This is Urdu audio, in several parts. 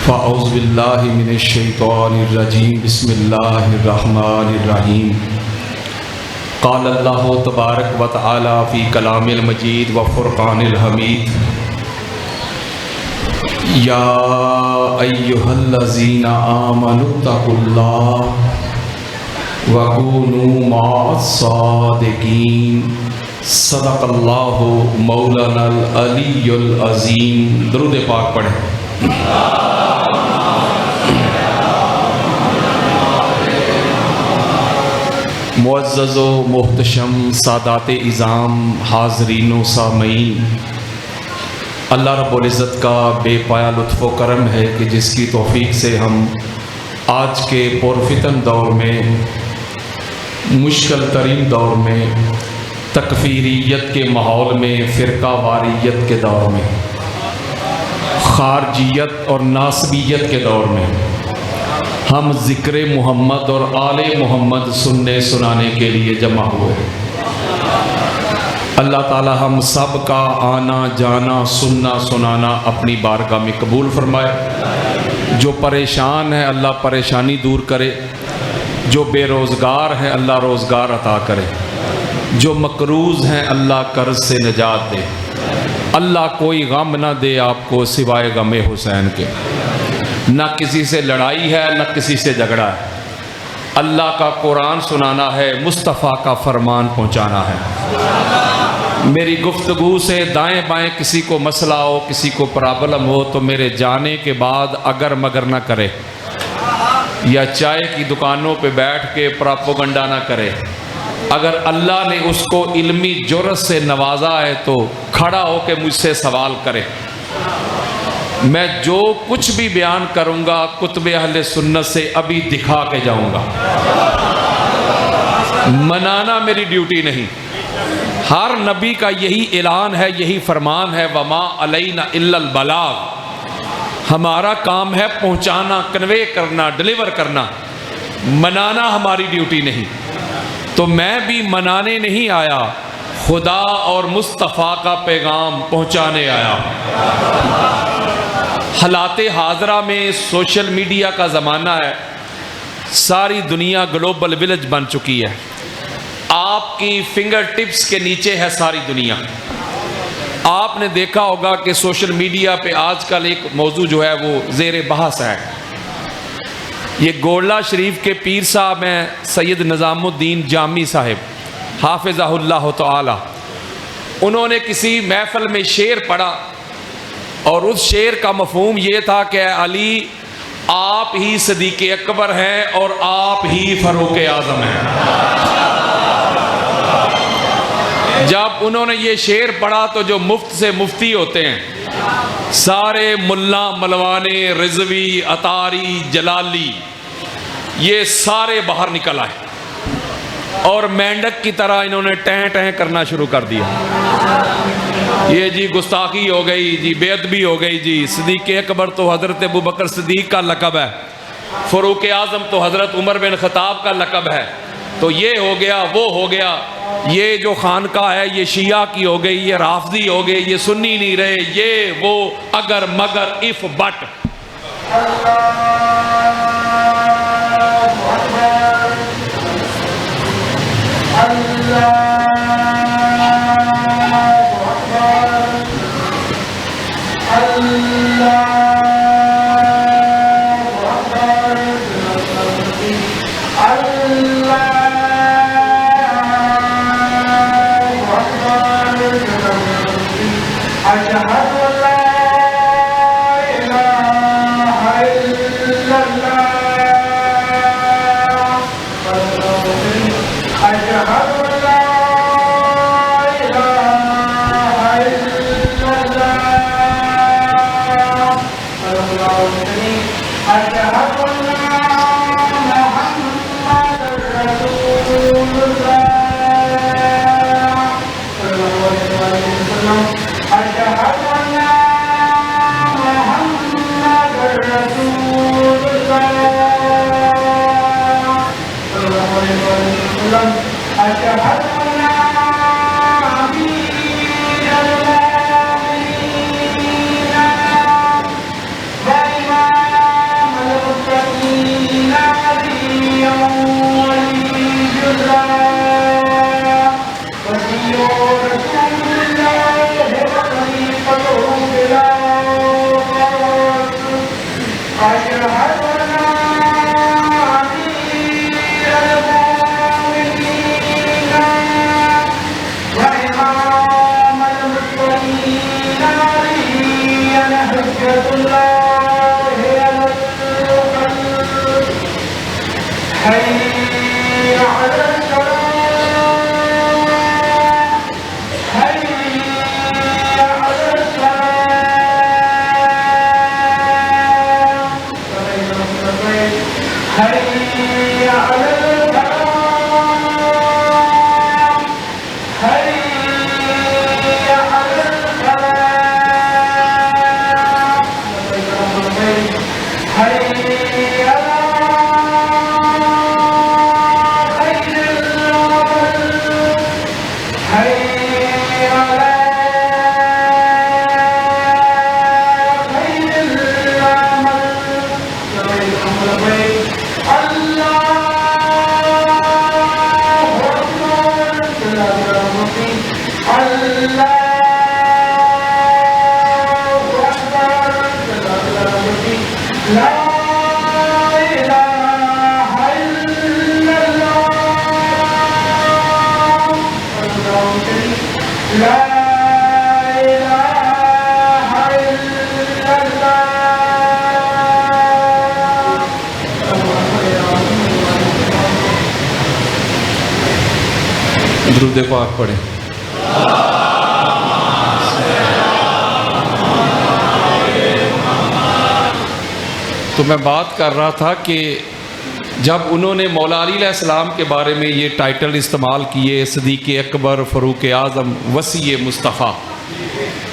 فاعوذ باللہ من الشیطان الرجیم بسم اللہ الرحمن الرحیم قال اللہ تبارک و تعالی فی کلام المجید و فرقان الحمید یا ایہا الذین آمنوا اتقوا اللہ وکونوا مع الصادقین صدق اللہ مولانا العلی العظیم۔ درود پاک پڑھیں۔ معزز و محتشم سادات اعظام، حاضرین و سامعین، اللہ رب العزت کا بے پایا لطف و کرم ہے کہ جس کی توفیق سے ہم آج کے پرفتن دور میں، مشکل ترین دور میں، تکفیریت کے ماحول میں، فرقہ واریت کے دور میں، خارجیت اور ناسبیت کے دور میں ہم ذکر محمد اور آل محمد سننے سنانے کے لیے جمع ہوئے۔ اللہ تعالی ہم سب کا آنا جانا سننا سنانا اپنی بارگاہ میں قبول فرمائے۔ جو پریشان ہے اللہ پریشانی دور کرے، جو بے روزگار ہے اللہ روزگار عطا کرے، جو مقروض ہیں اللہ قرض سے نجات دے۔ اللہ کوئی غم نہ دے آپ کو سوائے غم حسین کے۔ نہ کسی سے لڑائی ہے نہ کسی سے جھگڑا ہے۔ اللہ کا قرآن سنانا ہے، مصطفیٰ کا فرمان پہنچانا ہے۔ میری گفتگو سے دائیں بائیں کسی کو مسئلہ ہو، کسی کو پرابلم ہو تو میرے جانے کے بعد اگر مگر نہ کرے، یا چائے کی دکانوں پہ بیٹھ کے پراپوگنڈا نہ کرے۔ اگر اللہ نے اس کو علمی جرأت سے نوازا ہے تو کھڑا ہو کے مجھ سے سوال کرے۔ میں جو کچھ بھی بیان کروں گا کتب اہل سنت سے ابھی دکھا کے جاؤں گا۔ منانا میری ڈیوٹی نہیں۔ ہر نبی کا یہی اعلان ہے، یہی فرمان ہے، وما علینا الا البلاغ۔ ہمارا کام ہے پہنچانا، کنوے کرنا، ڈلیور کرنا۔ منانا ہماری ڈیوٹی نہیں۔ تو میں بھی منانے نہیں آیا، خدا اور مصطفیٰ کا پیغام پہنچانے آیا۔ حالات حاضرہ میں سوشل میڈیا کا زمانہ ہے، ساری دنیا گلوبل ولیج بن چکی ہے۔ آپ کی فنگر ٹپس کے نیچے ہے ساری دنیا۔ آپ نے دیکھا ہوگا کہ سوشل میڈیا پہ آج کل ایک موضوع جو ہے وہ زیر بحث ہے۔ یہ گولڑہ شریف کے پیر صاحب ہیں سید نظام الدین جامی صاحب حافظہ اللہ تعالی۔ انہوں نے کسی محفل میں شعر پڑھا اور اس شعر کا مفہوم یہ تھا کہ اے علی آپ ہی صدیق اکبر ہیں اور آپ ہی فاروق اعظم ہیں۔ جب انہوں نے یہ شعر پڑھا تو جو مفت سے مفتی ہوتے ہیں، سارے ملا ملوانے رضوی عطاری جلالی، یہ سارے باہر نکل آئے اور مینڈک کی طرح انہوں نے ٹہیں ٹہیں کرنا شروع کر دیا۔ یہ جی گستاخی ہو گئی، جی بے ادبی ہو گئی، جی صدیق اکبر تو حضرت ابوبکر صدیق کا لقب ہے، فاروق اعظم تو حضرت عمر بن خطاب کا لقب ہے، تو یہ ہو گیا وہ ہو گیا، یہ جو خانقاہ ہے یہ شیعہ کی ہو گئی، یہ رافضی ہو گئی، یہ سنی نہیں رہے، یہ وہ اگر مگر اف بٹ۔ درود پاک پڑھیں۔ تو میں بات کر رہا تھا کہ جب انہوں نے مولا علی علیہ السلام کے بارے میں یہ ٹائٹل استعمال کیے، صدیق اکبر، فاروق اعظم، وسیع مصطفیٰ،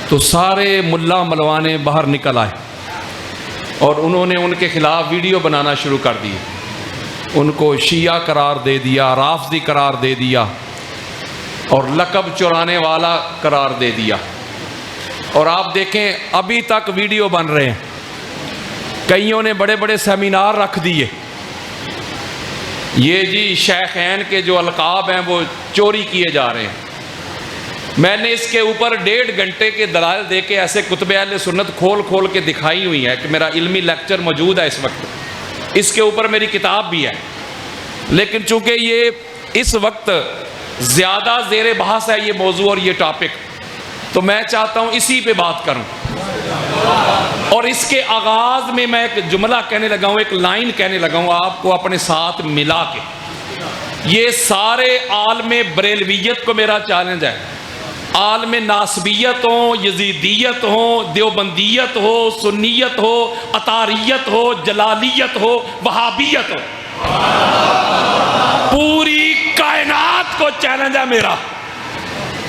تو سارے ملا ملوانے باہر نکل آئے اور انہوں نے ان کے خلاف ویڈیو بنانا شروع کر دی، ان کو شیعہ قرار دے دیا، رافضی قرار دے دیا اور لقب چرانے والا قرار دے دیا۔ اور آپ دیکھیں ابھی تک ویڈیو بن رہے ہیں، کئیوں نے بڑے بڑے سیمینار رکھ دیے، یہ جی شیخین کے جو القاب ہیں وہ چوری کیے جا رہے ہیں۔ میں نے اس کے اوپر 1.5 گھنٹے کے دلائل دے کے ایسے کتب اہل سنت کھول کھول کے دکھائی ہوئی ہے کہ میرا علمی لیکچر موجود ہے اس وقت، اس کے اوپر میری کتاب بھی ہے، لیکن چونکہ یہ اس وقت زیادہ زیر بحث ہے یہ موضوع اور یہ ٹاپک، تو میں چاہتا ہوں اسی پہ بات کروں۔ اور اس کے آغاز میں ایک جملہ کہنے لگا ہوں، ایک لائن کہنے لگا ہوں آپ کو اپنے ساتھ ملا کے۔ یہ سارے عالم بریلویت کو میرا چیلنج ہے، عالم ناسبیت ہو، یزیدیت ہو، دیوبندیت ہو، سنیت ہو، اطاریت ہو، جلالیت ہو، وہابیت ہو، پوری کائنات کو چیلنج ہے میرا،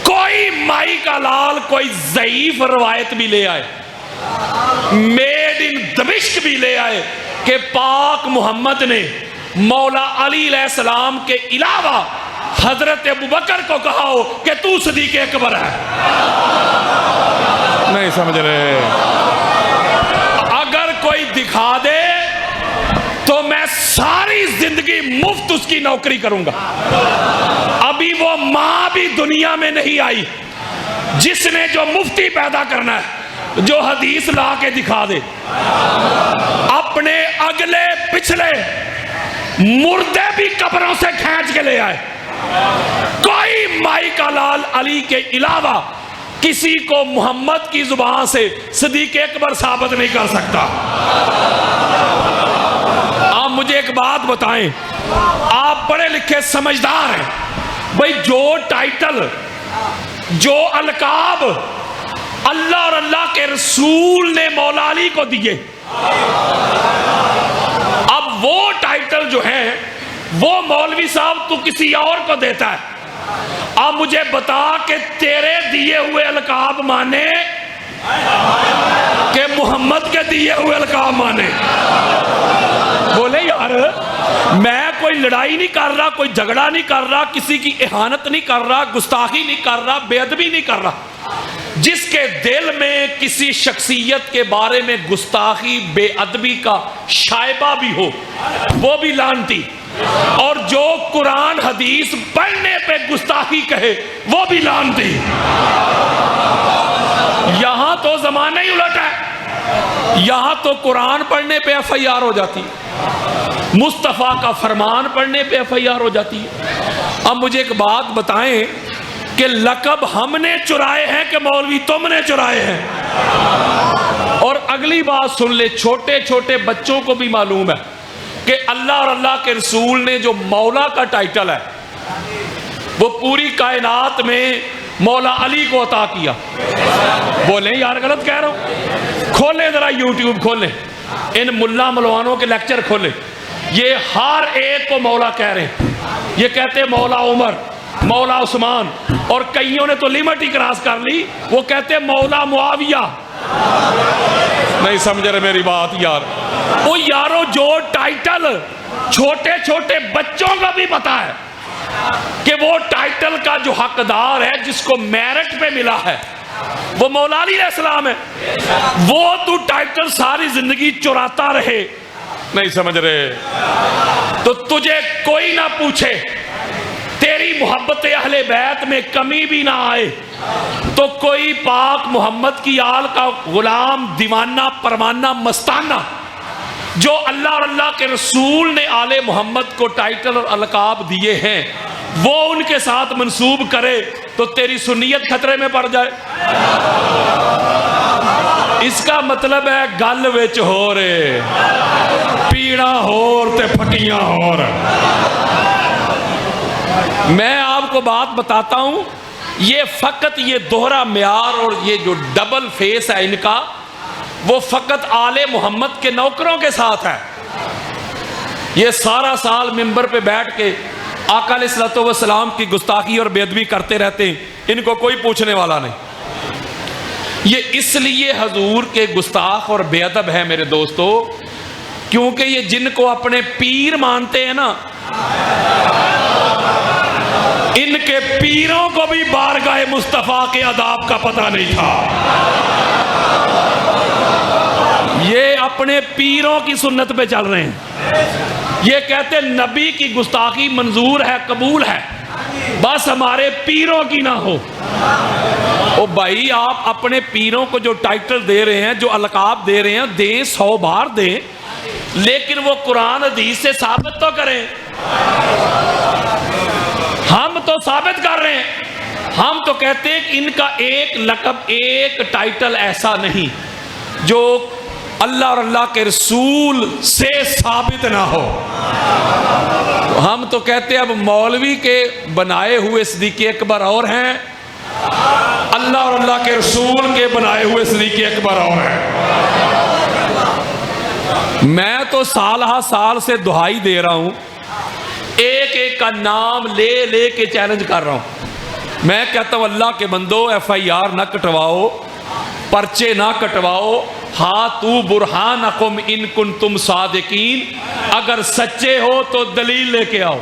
کوئی مائی کا لال کوئی ضعیف روایت بھی لے آئے، میڈ ان دمشق بھی لے آئے کہ پاک محمد نے مولا علی علیہ السلام کے علاوہ حضرت ابوبکر کو کہا ہو کہ تو صدیق اکبر ہے۔ نہیں سمجھ رہے؟ اگر کوئی دکھا دے تو میں ساری زندگی مفت اس کی نوکری کروں گا۔ ابھی وہ ماں بھی دنیا میں نہیں آئی جس نے جو مفتی پیدا کرنا ہے جو حدیث لا کے دکھا دے، اپنے اگلے پچھلے مردے بھی قبروں سے کھینچ کے لے آئے۔ کوئی مائی کا لال علی کے علاوہ کسی کو محمد کی زبان سے صدیق اکبر ثابت نہیں کر سکتا۔ آپ مجھے ایک بات بتائیں، آپ پڑھے لکھے سمجھدار ہیں، بھئی جو ٹائٹل، جو القاب اللہ اور اللہ کے رسول نے مولا علی کو دیے، اب وہ ٹائٹل جو ہیں وہ مولوی صاحب تو کسی اور کو دیتا ہے۔ اب مجھے بتا کہ تیرے دیے ہوئے القاب مانے کہ محمد کے دیے ہوئے القاب مانے؟ بولے یار، میں کوئی لڑائی نہیں کر رہا، کوئی جھگڑا نہیں کر رہا، کسی کی اہانت نہیں کر رہا، گستاخی نہیں کر رہا، بے ادبی نہیں کر رہا۔ جس کے دل میں کسی شخصیت کے بارے میں گستاخی، بے ادبی کا شائبہ بھی ہو وہ بھی لعنتی، اور جو قرآن حدیث پڑھنے پہ گستاخی کہے وہ بھی لعنتی۔ یہاں تو زمانہ ہی الٹ ہے، یہاں تو قرآن پڑھنے پہ ایف آئی آر ہو جاتی، مصطفیٰ کا فرمان پڑھنے پہ ایف آئی آر ہو جاتی ہے۔ اب مجھے ایک بات بتائیں کہ لقب ہم نے چرائے ہیں کہ مولوی تم نے چرائے ہیں؟ اور اگر اگلی بات سن لے، چھوٹے چھوٹے بچوں کو بھی معلوم ہے کہ اللہ اور اللہ کے رسول نے جو مولا کا ٹائٹل ہے وہ پوری کائنات میں مولا علی کو عطا کیا۔ بولیں یار غلط کہہ رہا ہوں؟ کھولیں ذرا یوٹیوب، کھولیں ان ملا ملوانوں کے لیکچر کھولیں، یہ ہر ایک کو مولا کہہ رہے ہیں۔ یہ کہتے ہیں مولا عمر، مولا عثمان، اور کئیوں نے تو لیمٹ ہی کراس کر لی، وہ کہتے ہیں مولا معاویہ۔ نہیں سمجھ رہے میری بات یار؟ وہ یارو جو ٹائٹل چھوٹے چھوٹے بچوں کا بھی پتا ہے کہ وہ ٹائٹل کا جو حقدار ہے، جس کو میرٹ پہ ملا ہے، وہ مولا علی علیہ السلام ہے۔ وہ تو ٹائٹل ساری زندگی چراتا رہے، نہیں سمجھ رہے؟ تو تجھے کوئی نہ پوچھے، تیری محبت اہل بیت میں کمی بھی نہ آئے، تو کوئی پاک محمد کی آل کا غلام، دیوانہ، پروانہ، مستانہ، جو اللہ اور اللہ کے رسول نے آل محمد کو ٹائٹل اور القاب دیے ہیں، وہ ان کے ساتھ منسوب کرے تو تیری سنیت خطرے میں پڑ جائے۔ اس کا مطلب ہے گل وچ ہو رہے، پیڑا ہور تے پھٹیاں ہور۔ میں آپ کو بات بتاتا ہوں، یہ فقط یہ دوہرا معیار اور یہ جو ڈبل فیس ہے ان کا، وہ فقط آل محمد کے نوکروں کے ساتھ ہے۔ یہ سارا سال منبر پہ بیٹھ کے آقا علیہ الصلوۃ والسلام کی گستاخی اور بے ادبی کرتے رہتے ہیں، ان کو کوئی پوچھنے والا نہیں۔ یہ اس لیے حضور کے گستاخ اور بے ادب ہے میرے دوستو، کیونکہ یہ جن کو اپنے پیر مانتے ہیں نا، ان کے پیروں کو بھی بارگاہ مصطفیٰ کے آداب کا پتہ نہیں تھا۔ یہ اپنے پیروں کی سنت پہ چل رہے ہیں، یہ کہتے ہیں نبی کی گستاخی منظور ہے، قبول ہے، بس ہمارے پیروں کی نہ ہو۔ او بھائی، آپ اپنے پیروں کو جو ٹائٹل دے رہے ہیں، جو القاب دے رہے ہیں، دیں، 100 بار دیں، لیکن وہ قرآن حدیث سے ثابت تو کریں۔ ہم تو ثابت کر رہے ہیں، ہم تو کہتے ہیں کہ ان کا ایک لقب، ایک ٹائٹل ایسا نہیں جو اللہ اور اللہ کے رسول سے ثابت نہ ہو۔ ہم تو کہتے ہیں اب مولوی کے بنائے ہوئے صدیق اکبر اور ہیں، اللہ اور اللہ کے رسول کے بنائے ہوئے صدیق اکبر اور ہیں۔ میں تو سالہ سال سے دہائی دے رہا ہوں، ایک ایک کا نام لے لے کے چیلنج کر رہا ہوں۔ میں کہتا ہوں اللہ کے بندو، FIR نہ کٹواؤ، پرچے نہ کٹواؤ، ہاتو برہانکم ان کنتم صادقین، اگر سچے ہو تو دلیل لے کے آؤ۔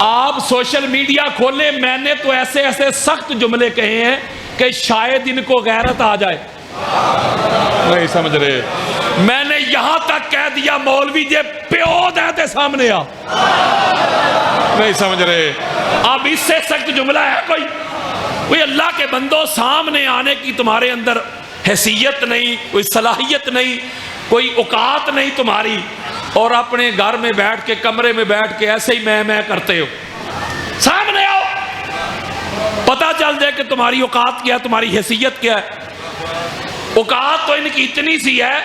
آپ سوشل میڈیا کھولیں، میں نے تو ایسے ایسے سخت جملے کہے ہیں کہ شاید ان کو غیرت آ جائے۔ نہیں سمجھ رہے؟ میں نے یہاں تک کہہ دیا مولوی جے پیو دے سامنے آ۔ نہیں سمجھ رہے؟ اب اس سے سخت جملہ ہے کوئی اللہ کے بندوں، سامنے آنے کی تمہارے اندر حیثیت نہیں، کوئی صلاحیت نہیں، کوئی اوقات نہیں تمہاری، اور اپنے گھر میں بیٹھ کے، کمرے میں بیٹھ کے ایسے ہی میں کرتے ہو۔ سامنے آؤ، پتہ چل جائے کہ تمہاری اوقات کیا ہے، تمہاری حیثیت کیا ہے۔ اوقات تو ان کی اتنی سی ہے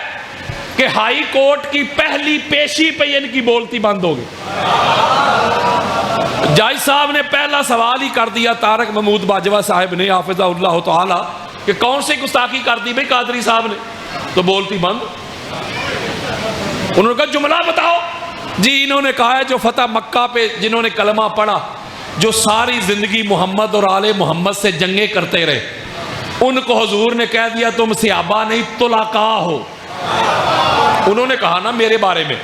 کہ ہائی کورٹ کی پہلی پیشی پہ ان کی بولتی بند ہوگی۔ جج صاحب نے پہلا سوال ہی کر دیا طارق محمود باجوہ صاحب نے حافظہ اللہ تعالی کہ کون سی گستاخی کر دی بھئی قادری صاحب نے، تو بولتی بند۔ انہوں نے کہا جملہ بتاؤ جی۔ انہوں نے کہا ہے جو فتح مکہ پہ جنہوں نے کلمہ پڑھا، جو ساری زندگی محمد اور آل محمد سے جنگیں کرتے رہے، ان کو حضور نے کہہ دیا تم صحابہ نہیں طلقاء ہو۔ انہوں نے کہا نا میرے بارے میں،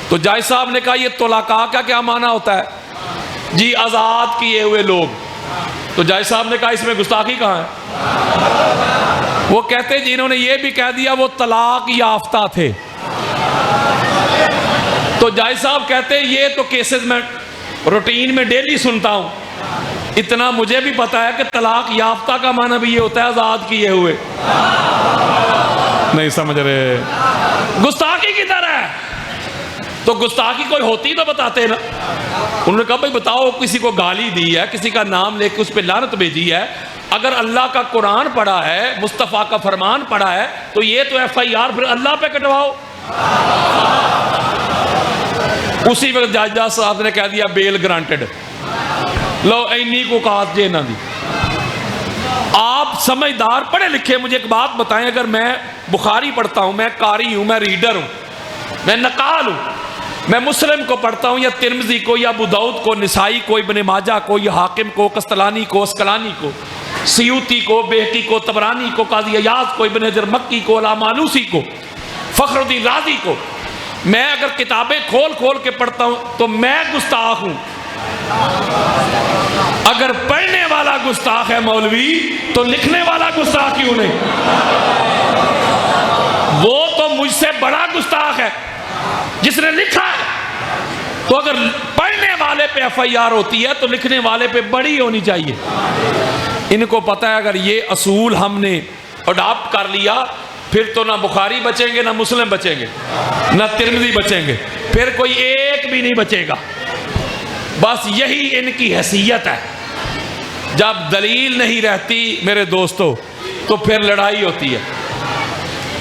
تو جج صاحب نے کہا یہ طلقاء کا کیا معنی ہوتا ہے؟ جی آزاد کیے ہوئے لوگ۔ تو جج صاحب نے کہا اس میں گستاخی کہاں ہے؟ وہ کہتے جی انہوں نے یہ بھی کہہ دیا وہ طلاق یافتہ تھے۔ تو جج صاحب کہتے یہ تو کیسز میں روٹین میں ڈیلی سنتا ہوں، اتنا مجھے بھی پتا ہے کہ طلاق یافتہ کا معنی بھی یہ ہوتا ہے آزاد کیے ہوئے۔ نہیں سمجھ رہے؟ گستاخی کی طرح ہے۔ تو گستاخی کوئی ہوتی تو بتاتے نا۔ انہوں نے کہا بھائی بتاؤ، کسی کو گالی دی ہے، کسی کا نام لے کے اس پہ لعنت بھیجی ہے، اگر اللہ کا قرآن پڑھا ہے، مصطفیٰ کا فرمان پڑھا ہے، تو یہ تو FIR پھر اللہ پہ کٹواؤ۔ اسی وقت جج صاحب نے کہہ دیا بیل گرانٹڈ، لو اینی کو کہا جے نہ دی۔ آپ سمجھدار پڑھے لکھے، مجھے ایک بات بتائیں، اگر میں بخاری پڑھتا ہوں، میں قاری ہوں، میں ریڈر ہوں، میں نقال ہوں، میں مسلم کو پڑھتا ہوں یا ترمذی کو یا ابو داؤد کو، نسائی کو، ابن ماجہ کو، یا حاکم کو، قسطلانی کو، اسقلانی کو، سیوطی کو، بہقی کو، طبرانی کو، قاضی عیاض کو، ابن حجر مکی کو، علامہ آلوسی کو، فخر الدین رازی کو، میں اگر کتابیں کھول کھول کے پڑھتا ہوں تو میں گستاخ ہوں۔ اگر پڑھنے والا گستاخ ہے مولوی تو لکھنے والا گستاخ کیوں نہیں؟ وہ تو مجھ سے بڑا گستاخ ہے جس نے لکھا ہے۔ تو اگر پڑھنے والے پہ FIR ہوتی ہے تو لکھنے والے پہ بڑی ہونی چاہیے۔ ان کو پتہ ہے اگر یہ اصول ہم نے اڈاپٹ کر لیا پھر تو نہ بخاری بچیں گے، نہ مسلم بچیں گے، نہ ترمذی بچیں گے، پھر کوئی ایک بھی نہیں بچے گا۔ بس یہی ان کی حیثیت ہے۔ جب دلیل نہیں رہتی میرے دوستو تو پھر لڑائی ہوتی ہے،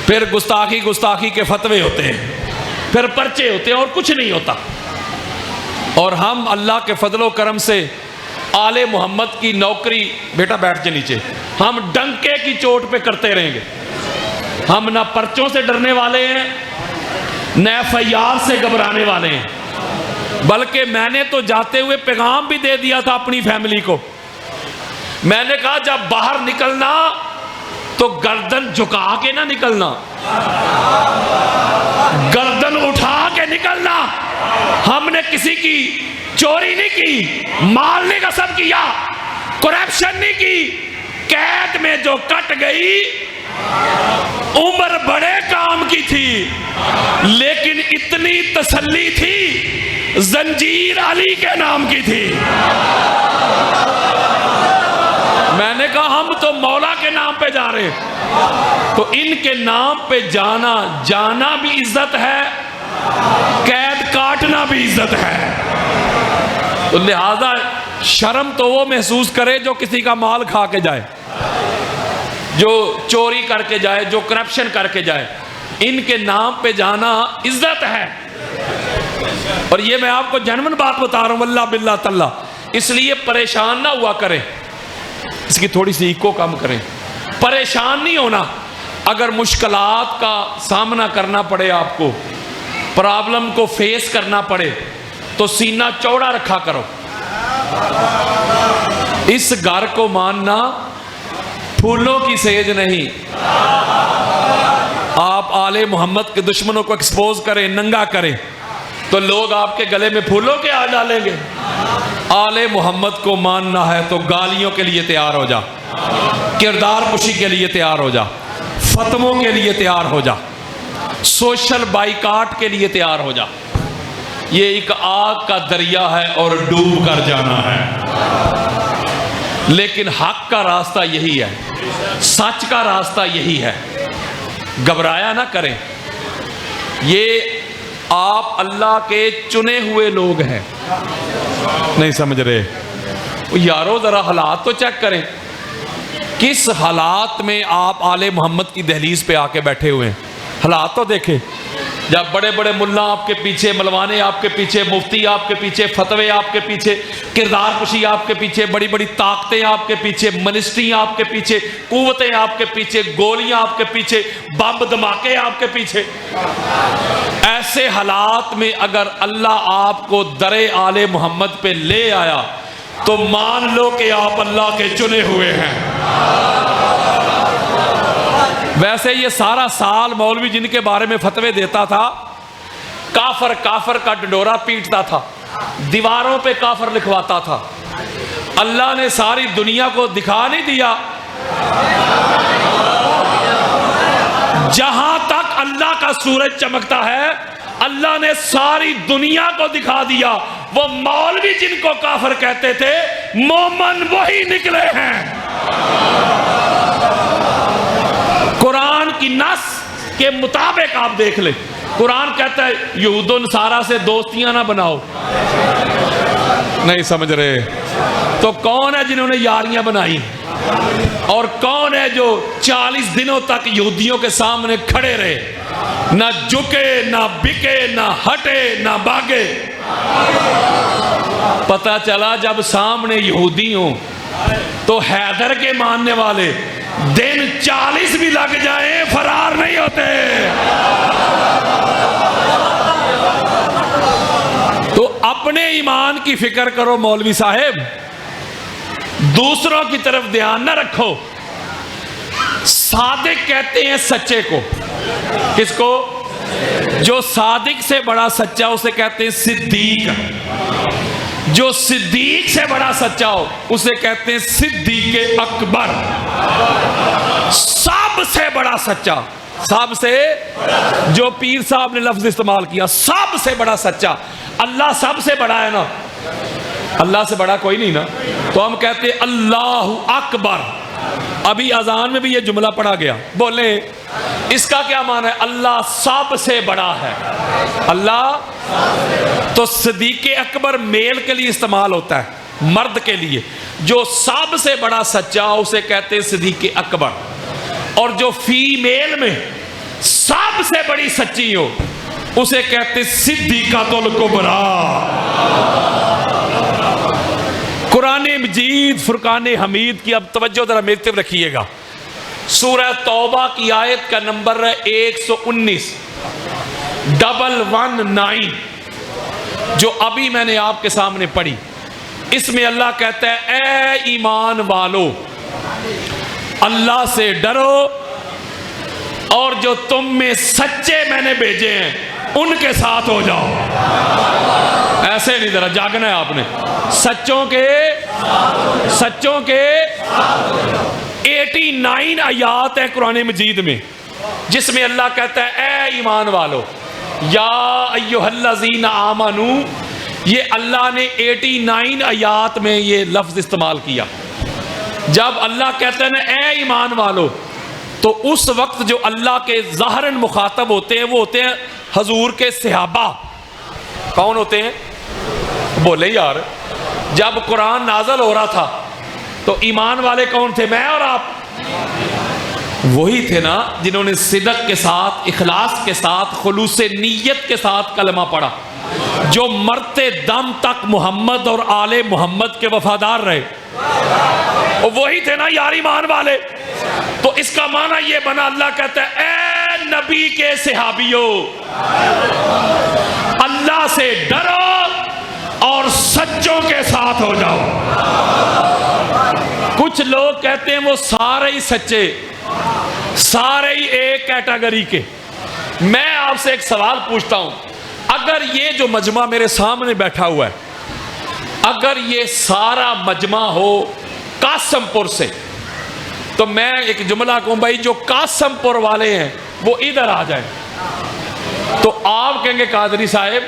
پھر گستاخی کے فتوے ہوتے ہیں، پھر پرچے ہوتے ہیں، اور کچھ نہیں ہوتا۔ اور ہم اللہ کے فضل و کرم سے آل محمد کی نوکری، بیٹا بیٹھ جائے نیچے، ہم ڈنکے کی چوٹ پہ کرتے رہیں گے۔ ہم نہ پرچوں سے ڈرنے والے ہیں، نہ FIR سے گھبرانے والے ہیں، بلکہ میں نے تو جاتے ہوئے پیغام بھی دے دیا تھا اپنی فیملی کو۔ میں نے کہا جب باہر نکلنا تو گردن جھکا کے نہ نکلنا، گردن اٹھا کے نکلنا۔ ہم نے کسی کی چوری نہیں کی، مال نہیں غصب کیا، کرپشن نہیں کی، قید میں جو کٹ گئی عمر بڑے کام کی تھی، لیکن اتنی تسلی تھی زنجیر علی کے نام کی تھی۔ میں نے کہا ہم تو مولا کے نام پہ جا رہے، تو ان کے نام پہ جانا بھی عزت ہے، قید کاٹنا بھی عزت ہے۔ تو لہذا شرم تو وہ محسوس کرے جو کسی کا مال کھا کے جائے، جو چوری کر کے جائے، جو کرپشن کر کے جائے۔ ان کے نام پہ جانا عزت ہے۔ اور یہ میں آپ کو جنون بات بتا رہا ہوں، واللہ باللہ تاللہ۔ اس لیے پریشان نہ ہوا کریں، اس کی تھوڑی سی ایکو کم کریں۔ پریشان نہیں ہونا، اگر مشکلات کا سامنا کرنا پڑے، آپ کو پرابلم کو فیس کرنا پڑے تو سینہ چوڑا رکھا کرو۔ اس گھر کو ماننا پھولوں کی سیج نہیں۔ آپ آل محمد کے دشمنوں کو ایکسپوز کریں، ننگا کریں، تو لوگ آپ کے گلے میں پھولوں کے آ ڈالیں گے۔ آل محمد کو ماننا ہے تو گالیوں کے لیے تیار ہو جا، کردار کشی کے لیے تیار ہو جا، فتووں کے لیے تیار ہو جا، سوشل بائیکاٹ کے لیے تیار ہو جا۔ یہ ایک آگ کا دریا ہے اور ڈوب کر جانا ہے، لیکن حق کا راستہ یہی ہے، سچ کا راستہ یہی ہے۔ گھبرایا نہ کریں، یہ آپ اللہ کے چنے ہوئے لوگ ہیں۔ نہیں سمجھ رہے؟ یارو ذرا حالات تو چیک کریں، کس حالات میں آپ آل محمد کی دہلیز پہ آ کے بیٹھے ہوئے ہیں۔ حالات تو دیکھیں، جب بڑے بڑے ملا آپ کے پیچھے، ملوانے آپ کے پیچھے، مفتی آپ کے پیچھے، فتوے آپ کے پیچھے، کردار کشی آپ کے پیچھے، بڑی بڑی طاقتیں آپ کے پیچھے، منسٹری آپ کے پیچھے، قوتیں آپ کے پیچھے، گولیاں آپ کے پیچھے، بم دھماکے آپ کے پیچھے۔ ایسے حالات میں اگر اللہ آپ کو در آل محمد پہ لے آیا تو مان لو کہ آپ اللہ کے چنے ہوئے ہیں۔ ویسے یہ سارا سال مولوی جن کے بارے میں فتوے دیتا تھا، کافر کافر کا ڈنڈورا پیٹتا تھا، دیواروں پہ کافر لکھواتا تھا۔ اللہ نے ساری دنیا کو دکھا نہیں دیا، جہاں تک اللہ کا سورج چمکتا ہے اللہ نے ساری دنیا کو دکھا دیا۔ وہ مولوی جن کو کافر کہتے تھے مومن وہی نکلے ہیں۔ قرآن کی نص کے مطابق آپ دیکھ لیں، قرآن کہتا ہے یہود و نصارہ سے دوستیاں نہ بناؤ۔ نہیں سمجھ رہے؟ تو کون ہے جنہوں نے یاریاں بنائی؟ اور کون ہے جو 40 دنوں تک یہودیوں کے سامنے کھڑے رہے، نہ جھکے نہ بکے نہ ہٹے نہ بھاگے؟ پتہ چلا جب سامنے یہودی ہوں تو حیدر کے ماننے والے دن 40 بھی لگ جائیں فرار نہیں ہوتے۔ تو اپنے ایمان کی فکر کرو مولوی صاحب، دوسروں کی طرف دھیان نہ رکھو۔ صادق کہتے ہیں سچے کو، کس کو؟ جو صادق سے بڑا سچا اسے کہتے ہیں صدیق، جو صدیق سے بڑا سچا ہو اسے کہتے ہیں صدیق اکبر۔ سب سے بڑا سچا، سب سے، جو پیر صاحب نے لفظ استعمال کیا سب سے بڑا سچا، اللہ سب سے بڑا ہے نا، اللہ سے بڑا کوئی نہیں نا، تو ہم کہتے ہیں اللہ اکبر۔ ابھی اذان میں بھی یہ جملہ پڑھا گیا، بولیں اس کا کیا معنی ہے؟ اللہ سب سے بڑا ہے، اللہ۔ تو صدیق اکبر میل کے لیے استعمال ہوتا ہے، مرد کے لیے۔ جو سب سے بڑا سچا اسے کہتے ہیں صدیق اکبر، اور جو فیمیل میں سب سے بڑی سچی ہو اسے کہتے ہیں صدیقۃ الکبریٰ۔ قرآن مجید فرقان حمید کی اب توجہ ذرا میری طرف رکھیے گا، سورہ توبہ کی آیت کا نمبر ہے 119، 119 جو ابھی میں نے آپ کے سامنے پڑھی۔ اس میں اللہ کہتا ہے اے ایمان والو اللہ سے ڈرو، اور جو تم میں سچے میں نے بھیجے ہیں ان کے ساتھ ہو جاؤ۔ ایسے نہیں، ذرا جاگنا ہے آپ نے، سچوں کے 89 آیات ہیں قرآن مجید میں جس میں اللہ کہتا ہے اے ایمان والو، یا ایھا الذین آمنو، یہ اللہ نے 89 آیات میں یہ لفظ استعمال کیا۔ جب اللہ کہتا ہے نا اے ایمان والو، تو اس وقت جو اللہ کے ظاہراً مخاطب ہوتے ہیں وہ ہوتے ہیں حضور کے صحابہ۔ کون ہوتے ہیں؟ بولے یار، جب قرآن نازل ہو رہا تھا تو ایمان والے کون تھے؟ میں اور آپ، وہی تھے نا جنہوں نے صدق کے ساتھ، اخلاص کے ساتھ، خلوص نیت کے ساتھ کلمہ پڑھا، جو مرتے دم تک محمد اور آل محمد کے وفادار رہے، وہی تھے نا یار ایمان والے۔ تو اس کا معنی یہ بنا، اللہ کہتا ہے اے نبی کے صحابیوں اللہ سے ڈرو اور سچوں کے ساتھ ہو جاؤ۔ کچھ لوگ کہتے ہیں وہ سارے ہی سچے، سارے ہی ایک کیٹیگری کے۔ میں آپ سے ایک سوال پوچھتا ہوں، اگر یہ جو مجمع میرے سامنے بیٹھا ہوا ہے، اگر یہ سارا مجمع ہو قاسم پور سے، تو میں ایک جملہ کہوں بھائی جو قاسم پور والے ہیں وہ ادھر آ جائیں، تو آپ کہیں گے قادری صاحب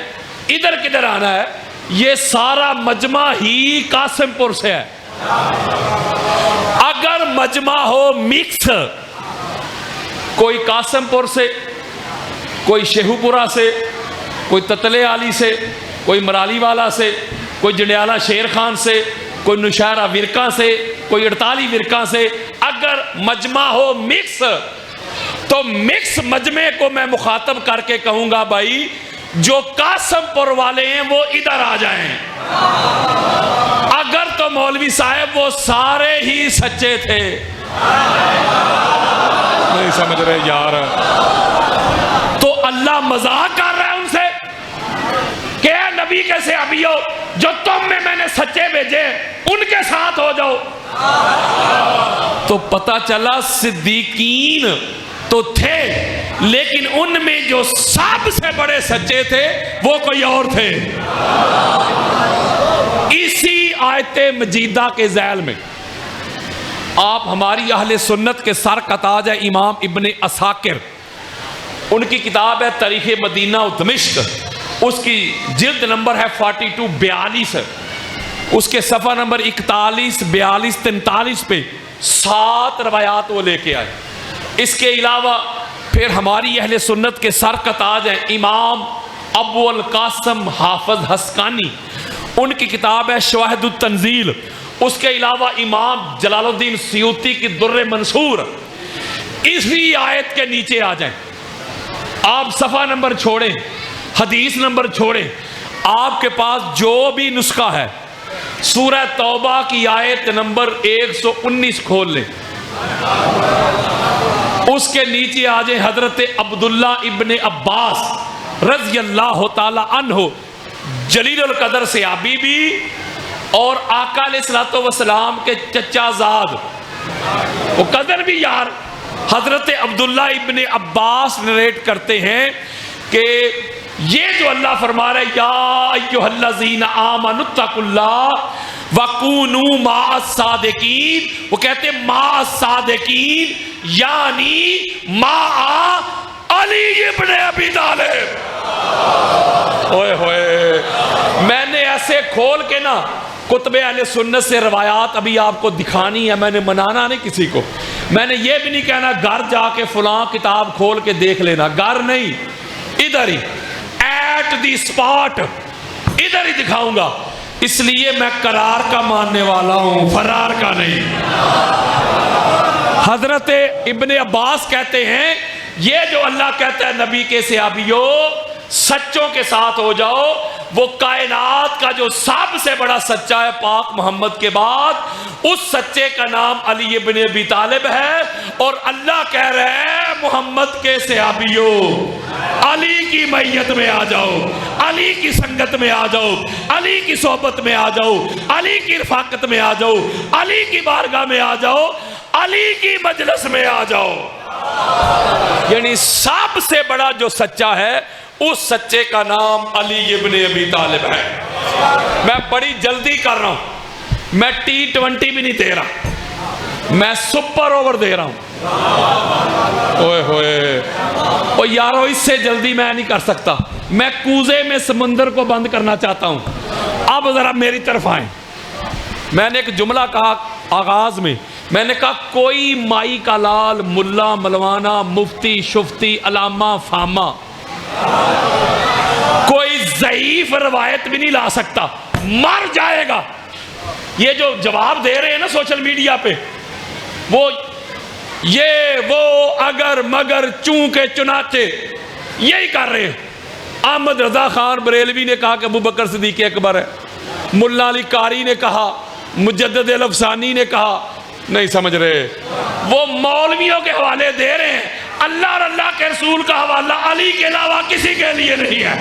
ادھر کدھر آنا ہے، یہ سارا مجمع ہی قاسم پور سے ہے۔ اگر مجمع ہو مکس، کوئی قاسم پور سے، کوئی شیخو پورہ سے، کوئی تتلے علی سے، کوئی مرالی والا سے، کوئی جنڈیالہ شیر خان سے، کوئی نشہرہ ورکہ سے، کوئی اڑتالی ورکہ سے، اگر مجمع ہو مکس، تو مکس مجمع کو میں مخاطب کر کے کہوں گا بھائی جو قاسم پور والے ہیں وہ ادھر آ جائیں۔ اگر تو مولوی صاحب وہ سارے ہی سچے تھے، نہیں سمجھ رہے یار، تو اللہ مذاق کر رہا ہے ان سے کہ اے نبی کے صحابیوں جو تم میں نے سچے بھیجے ان کے ساتھ ہو جاؤ۔ تو پتہ چلا صدیقین تو تھے، لیکن ان میں جو سب سے بڑے سچے تھے وہ کوئی اور تھے۔ اسی آیت مجیدہ کے ذیل میں آپ ہماری اہل سنت کے سر کا تاج ہے امام ابن عساکر، ان کی کتاب ہے تاریخ مدینہ و دمشق، اس کی جلد نمبر ہے 42-42، اس کے صفحہ نمبر 41، 42، 43 پہ 7 روایات وہ لے کے آئے۔ اس کے علاوہ پھر ہماری اہل سنت کے سر کا تاج ہے امام ابو القاسم حافظ حسقانی، ان کی کتاب ہے شواہد التنزیل، اس کے علاوہ امام جلال الدین سیوطی کی در منصور، اسی آیت کے نیچے آ جائیں، آپ صفحہ نمبر چھوڑیں، حدیث نمبر چھوڑیں، آپ کے پاس جو بھی نسخہ ہے سورہ توبہ کی آیت نمبر 119 کھول لیں، اس کے نیچے آ جائیں حضرت عبداللہ ابن عباس رضی اللہ تعالی عنہ، جلیل القدر صحابی بھی اور آقا علیہ الصلوۃ والسلام کے چچا زاد، وہ قدر بھی یار، حضرت عبداللہ ابن عباس نریٹ کرتے ہیں کہ یہ جو اللہ فرما رہا ہے یا ایھا الذین آمنوا اتقوا اللہ وکونوا مع الصادقین، وہ کہتے ہیں مع الصادقین یعنی مع علی ابن ابی طالب۔ اوئے ہوئے، میں نے ایسے کھول کے نا کتب اہل سنت سے روایات ابھی آپ کو دکھانی ہے، میں نے منانا نہیں کسی کو، میں نے یہ بھی نہیں کہنا گھر جا کے فلاں کتاب کھول کے دیکھ لینا، گھر نہیں، ادھر ہی ایٹ دی سپاٹ ادھر ہی دکھاؤں گا، اس لیے میں قرار کا ماننے والا ہوں، فرار کا نہیں۔ حضرت ابن عباس کہتے ہیں یہ جو اللہ کہتا ہے نبی کے صحابیوں سچوں کے ساتھ ہو جاؤ، وہ کائنات کا جو سب سے بڑا سچا ہے پاک محمد کے بعد، اس سچے کا نام علی ابن ابی طالب ہے، اور اللہ کہہ رہے ہیں محمد کے صحابیوں علی کی میت میں آ جاؤ، علی کی سنگت میں آ جاؤ، علی کی صحبت میں آ جاؤ، علی کی رفاقت میں آ جاؤ، علی کی بارگاہ میں آ جاؤ، علی کی مجلس میں آ جاؤ۔ یعنی سب سے بڑا جو سچا ہے اس سچے کا نام علی ابن ابی طالب ہے۔ میں بڑی جلدی کر رہا ہوں، میں T20 بھی نہیں دے رہا، میں سپر اوور دے رہا ہوں۔ اوئے ہوئے، او یارو اس سے جلدی میں نہیں کر سکتا، میں کوزے میں سمندر کو بند کرنا چاہتا ہوں۔ اب ذرا میری طرف آئیں، میں نے ایک جملہ کہا آغاز میں، میں نے کہا کوئی مائی کا لال، ملا ملوانا، مفتی شفتی، علامہ فامہ کوئی ضعیف روایت بھی نہیں لا سکتا، مر جائے گا۔ یہ جو جواب دے رہے ہیں نا سوشل میڈیا پہ، وہ یہ وہ اگر مگر چونکہ چنانچہ یہی کر رہے ہیں۔ احمد رضا خان بریلوی نے کہا کہ ابوبکر صدیق اکبر ہے، ملا علی قاری نے کہا، مجدد الافسانی نے کہا، نہیں سمجھ رہے، وہ مولویوں کے حوالے دے رہے ہیں، اللہ اور اللہ کے رسول کا حوالہ علی کے علاوہ کسی کے لیے نہیں ہے۔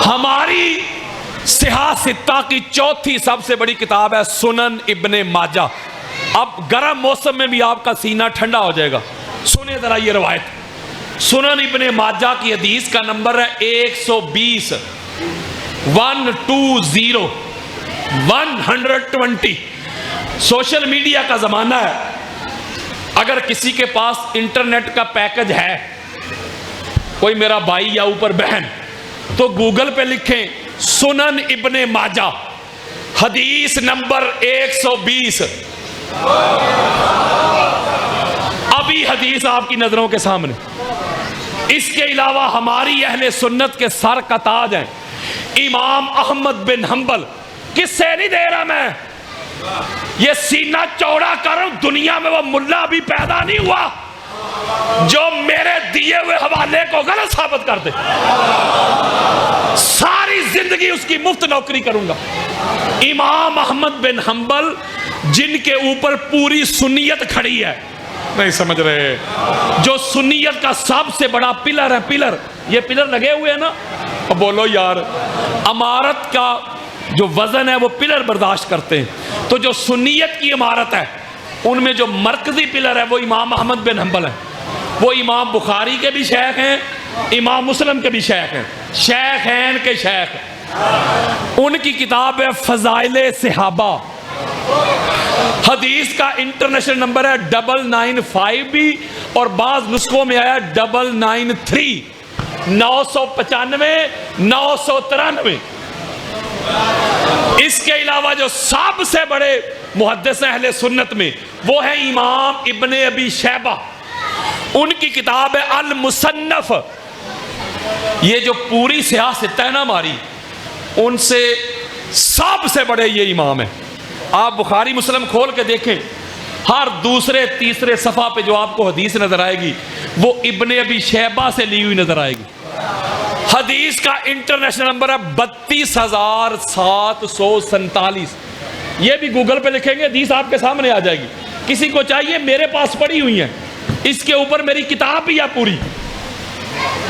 ہماری صحاح ستہ کی چوتھی سب سے بڑی کتاب ہے سنن ابن ماجہ۔ اب گرم موسم میں بھی آپ کا سینہ ٹھنڈا ہو جائے گا، سنیں ذرا یہ روایت۔ سنن ابن ماجہ کی حدیث کا نمبر ہے 120 120۔ سوشل میڈیا کا زمانہ ہے، اگر کسی کے پاس انٹرنیٹ کا پیکج ہے، کوئی میرا بھائی یا اوپر بہن، تو گوگل پہ لکھیں سنن ابن ماجہ حدیث نمبر 120۔ ابھی حدیث آپ کی نظروں کے سامنے۔ اس کے علاوہ ہماری اہل سنت کے سر کا تاج ہیں امام احمد بن حنبل، کس سے نہیں دے رہا میں، یہ سینہ چوڑا کر، دنیا میں وہ ملا بھی پیدا نہیں ہوا جو میرے دیے ہوئے حوالے کو غلط ثابت کر دے، ساری زندگی اس کی مفت نوکری کروں گا۔ امام احمد بن حنبل جن کے اوپر پوری سنیت کھڑی ہے، نہیں سمجھ رہے، جو سنیت کا سب سے بڑا پلر ہے، پلر، یہ پلر لگے ہوئے ہیں نا، اب بولو یار، عمارت کا جو وزن ہے وہ پلر برداشت کرتے ہیں، تو جو سنیت کی عمارت ہے ان میں جو مرکزی پلر ہے وہ امام احمد بن حنبل ہے۔ وہ امام بخاری کے بھی شیخ ہیں، امام مسلم کے بھی شیخ ہیں، شیخین کے شیخ ہیں۔ ان کی کتاب ہے فضائل صحابہ، حدیث کا انٹرنیشنل نمبر ہے 995 بھی، اور بعض نسخوں میں آیا 993 995 993۔ اس کے علاوہ جو سب سے بڑے محدث اہل سنت میں وہ ہے امام ابن ابی شیبہ، ان کی کتاب ہے المصنف۔ یہ جو پوری صحاح ستہ ہے نا ہماری، ان سے سب سے بڑے یہ امام ہیں. آپ بخاری مسلم کھول کے دیکھیں, ہر دوسرے تیسرے صفحہ پہ جو آپ کو حدیث نظر آئے گی وہ ابن ابی شیبہ سے لی ہوئی نظر آئے گی. حدیث کا انٹرنیشنل نمبر ہے 32,747. یہ بھی گوگل پہ لکھیں گے, حدیث آپ کے سامنے آ جائے گی. کسی کو چاہیے, میرے پاس پڑی ہوئی ہیں, اس کے اوپر میری کتاب بھی ہے پوری.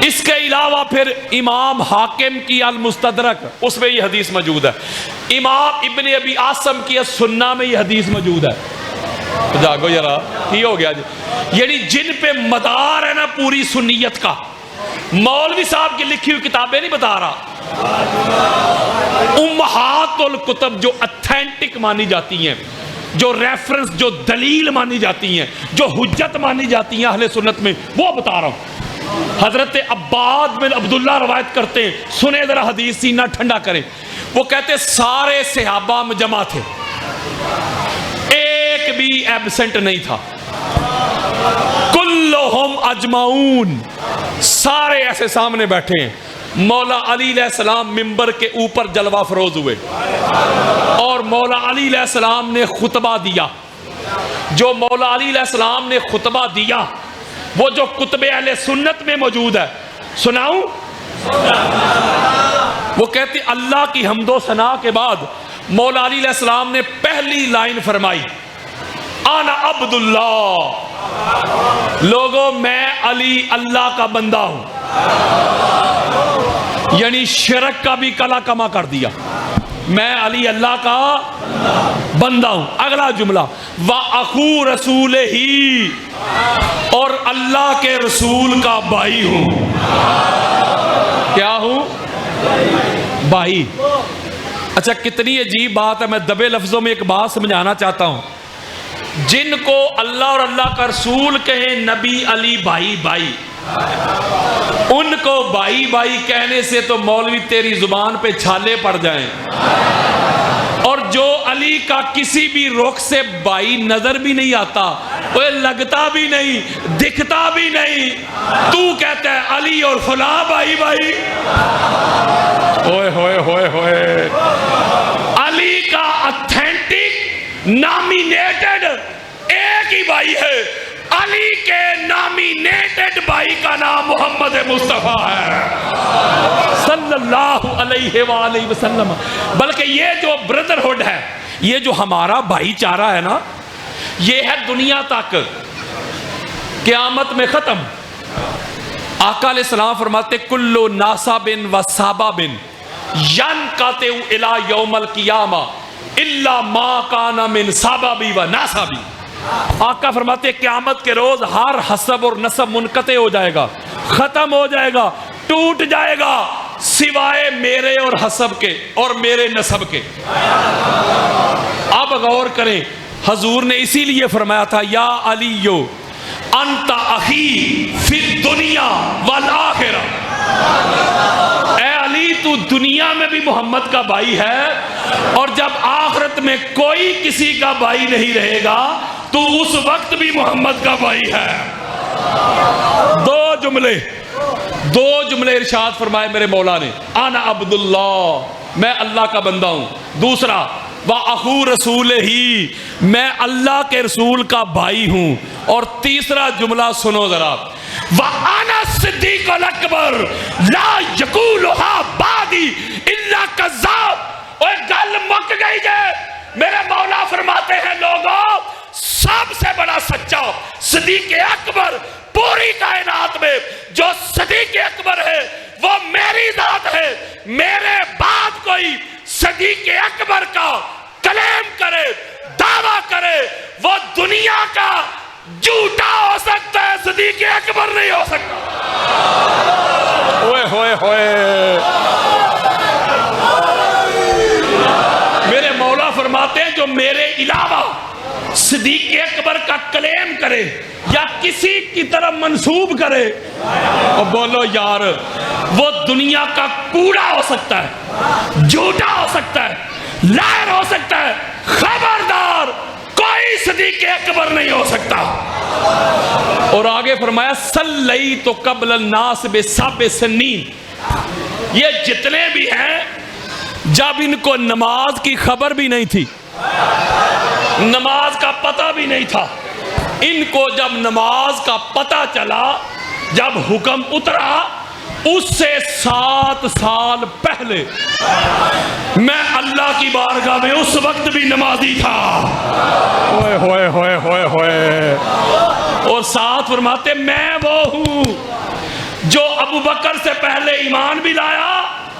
اس کے علاوہ پھر امام حاکم کی المستدرک, اس میں یہ حدیث موجود ہے. امام ابن ابی عاصم کی سنہ میں یہ حدیث موجود ہے. جاگو یارا, یہ ہو گیا جی. یعنی جن پہ مدار ہے نا پوری سنیت کا, مولوی صاحب کی لکھی ہوئی کتابیں نہیں بتا رہا, امہات الکتب جو اتھینٹک مانی جاتی ہیں, جو ریفرنس, جو دلیل مانی جاتی ہیں, جو حجت مانی جاتی ہیں اہل سنت میں, وہ بتا رہا ہوں. حضرت عباد بن عبداللہ روایت کرتے ہیں, سنیں ذرا حدیث, سینہ ٹھنڈا کریں. وہ کہتے سارے صحابہ میں جمع تھے, ایک بھی ایبسنٹ نہیں تھا. کلہم اجمعون, سارے ایسے سامنے بیٹھے ہیں. مولا علی علیہ السلام ممبر کے اوپر جلوہ فروز ہوئے اور مولا علی علیہ السلام نے خطبہ دیا. جو مولا علی علیہ السلام نے خطبہ دیا وہ جو کتب اہل سنت میں موجود ہے, سناؤں؟ وہ کہتے اللہ کی حمد و ثنا کے بعد مولا علی علیہ السلام نے پہلی لائن فرمائی, انا عبداللہ, لوگوں میں علی اللہ کا بندہ ہوں. یعنی شرک کا بھی کلا کما کر دیا, میں علی اللہ کا بندہ ہوں. اگلا جملہ, وَأَخُو رَسُولِهِ, اور اللہ کے رسول کا بھائی ہوں. کیا ہوں؟ بھائی. اچھا کتنی عجیب بات ہے, میں دبے لفظوں میں ایک بات سمجھانا چاہتا ہوں. جن کو اللہ اور اللہ کا رسول کہیں نبی علی بھائی بھائی, ان کو بھائی بھائی کہنے سے تو مولوی تیری زبان پہ چھالے پڑ جائیں. اور جو علی کا کسی بھی رخ سے بھائی نظر بھی نہیں آتا, وہ لگتا بھی نہیں, دکھتا بھی نہیں, تو کہتا ہے علی اور فلاں بھائی بھائی. ہوئے ہوئے ہوئے ہوئے, علی کا اتھینٹک نامینیٹڈ ایک ہی بھائی ہے, علی کے نامینیٹڈ بھائی کا نام محمد مصطفیٰ ہے صلی اللہ علیہ وآلہ وسلم. بلکہ یہ جو بردرہڈ ہے, یہ جو ہمارا بھائی چارہ ہے نا, یہ ہے دنیا تک, قیامت میں ختم. آقا علیہ السلام فرماتے کلو ناسب و سابب ینقطع الی یوم القیامہ الا ما کان من ساببی و ناسبی. آقا فرماتے قیامت کے روز ہر حسب اور نسب منقطع ہو جائے گا, ختم ہو جائے گا, ٹوٹ جائے گا, سوائے میرے اور حسب کے اور میرے نسب کے. اب غور کریں, حضور نے اسی لیے فرمایا تھا یا علیو انت اخی فی الدنیا والآخرہ, اے علی تو دنیا میں بھی محمد کا بھائی ہے, اور جب آخرت میں کوئی کسی کا بھائی نہیں رہے گا تو اس وقت بھی محمد کا بھائی ہے. دو جملے ارشاد فرمائے میرے مولا نے, انا عبداللہ, میں اللہ کا بندہ ہوں. دوسرا, وَأَخُو رَسُولِهِ, میں اللہ کے رسول کا بھائی ہوں. اور تیسرا جملہ سنو ذرا, وَأَنَا الصِّدِّيقُ الْأَكْبَرُ لَا يَقُولُهَا بَعْدِي إِلَّا كَذَّابٌ. اور گل مک گئی ہے. میرے مولا فرماتے ہیں لوگوں, سب سے بڑا سچا صدیق اکبر پوری کائنات میں جو صدیق اکبر ہے وہ میری ذات ہے. میرے بعد کوئی صدیق اکبر کا کلیم کرے, دعویٰ کرے, وہ دنیا کا جھوٹا ہو سکتا ہے, صدیق اکبر نہیں ہو سکتا. ہوئے ہوئے ہوئے, میرے مولا فرماتے ہیں جو میرے علاوہ صدیق اکبر کا کلیم کرے یا کسی کی طرف منسوب کرے, اور بولو یار, وہ دنیا کا کوڑا ہو سکتا ہے, جھوٹا ہو سکتا ہے, لائر ہو سکتا ہے, خبردار کوئی صدیق اکبر نہیں ہو سکتا. اور آگے فرمایا صلیت قبل الناس بسبع سنین, یہ جتنے بھی ہیں جب ان کو نماز کی خبر بھی نہیں تھی، نماز کا پتہ بھی نہیں تھا، ان کو جب نماز کا پتہ چلا، جب حکم اترا، اس سے 7 سال پہلے میں اللہ کی بارگاہ میں اس وقت بھی نمازی تھا۔ ہوئے ہوئے ہوئے ہوئے ہوئے۔ اور ساتھ فرماتے میں وہ ہوں جو ابو بکر سے پہلے ایمان بھی لایا،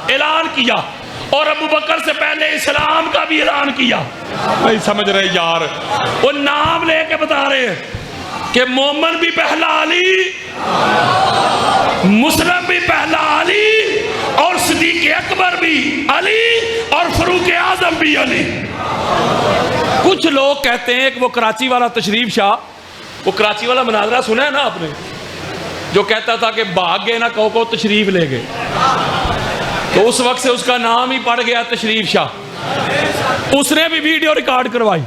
اعلان کیا، اور ابو بکر سے پہلے اسلام کا بھی اعلان کیا۔ نہیں سمجھ رہے یار، وہ نام لے کے بتا رہے ہیں کہ مومن بھی پہلا علی، مسلم بھی پہلا علی، اور صدیق اکبر بھی علی، اور فاروق اعظم بھی علی۔ کچھ لوگ کہتے ہیں کہ وہ کراچی والا تشریف شاہ، وہ کراچی والا مناظرہ سنا ہے نا آپ نے، جو کہتا تھا کہ بھاگ گئے نہ کو تشریف لے گئے، تو اس وقت سے اس کا نام ہی پڑ گیا تشریف شاہ۔ اس نے بھی ویڈیو ریکارڈ کروائی،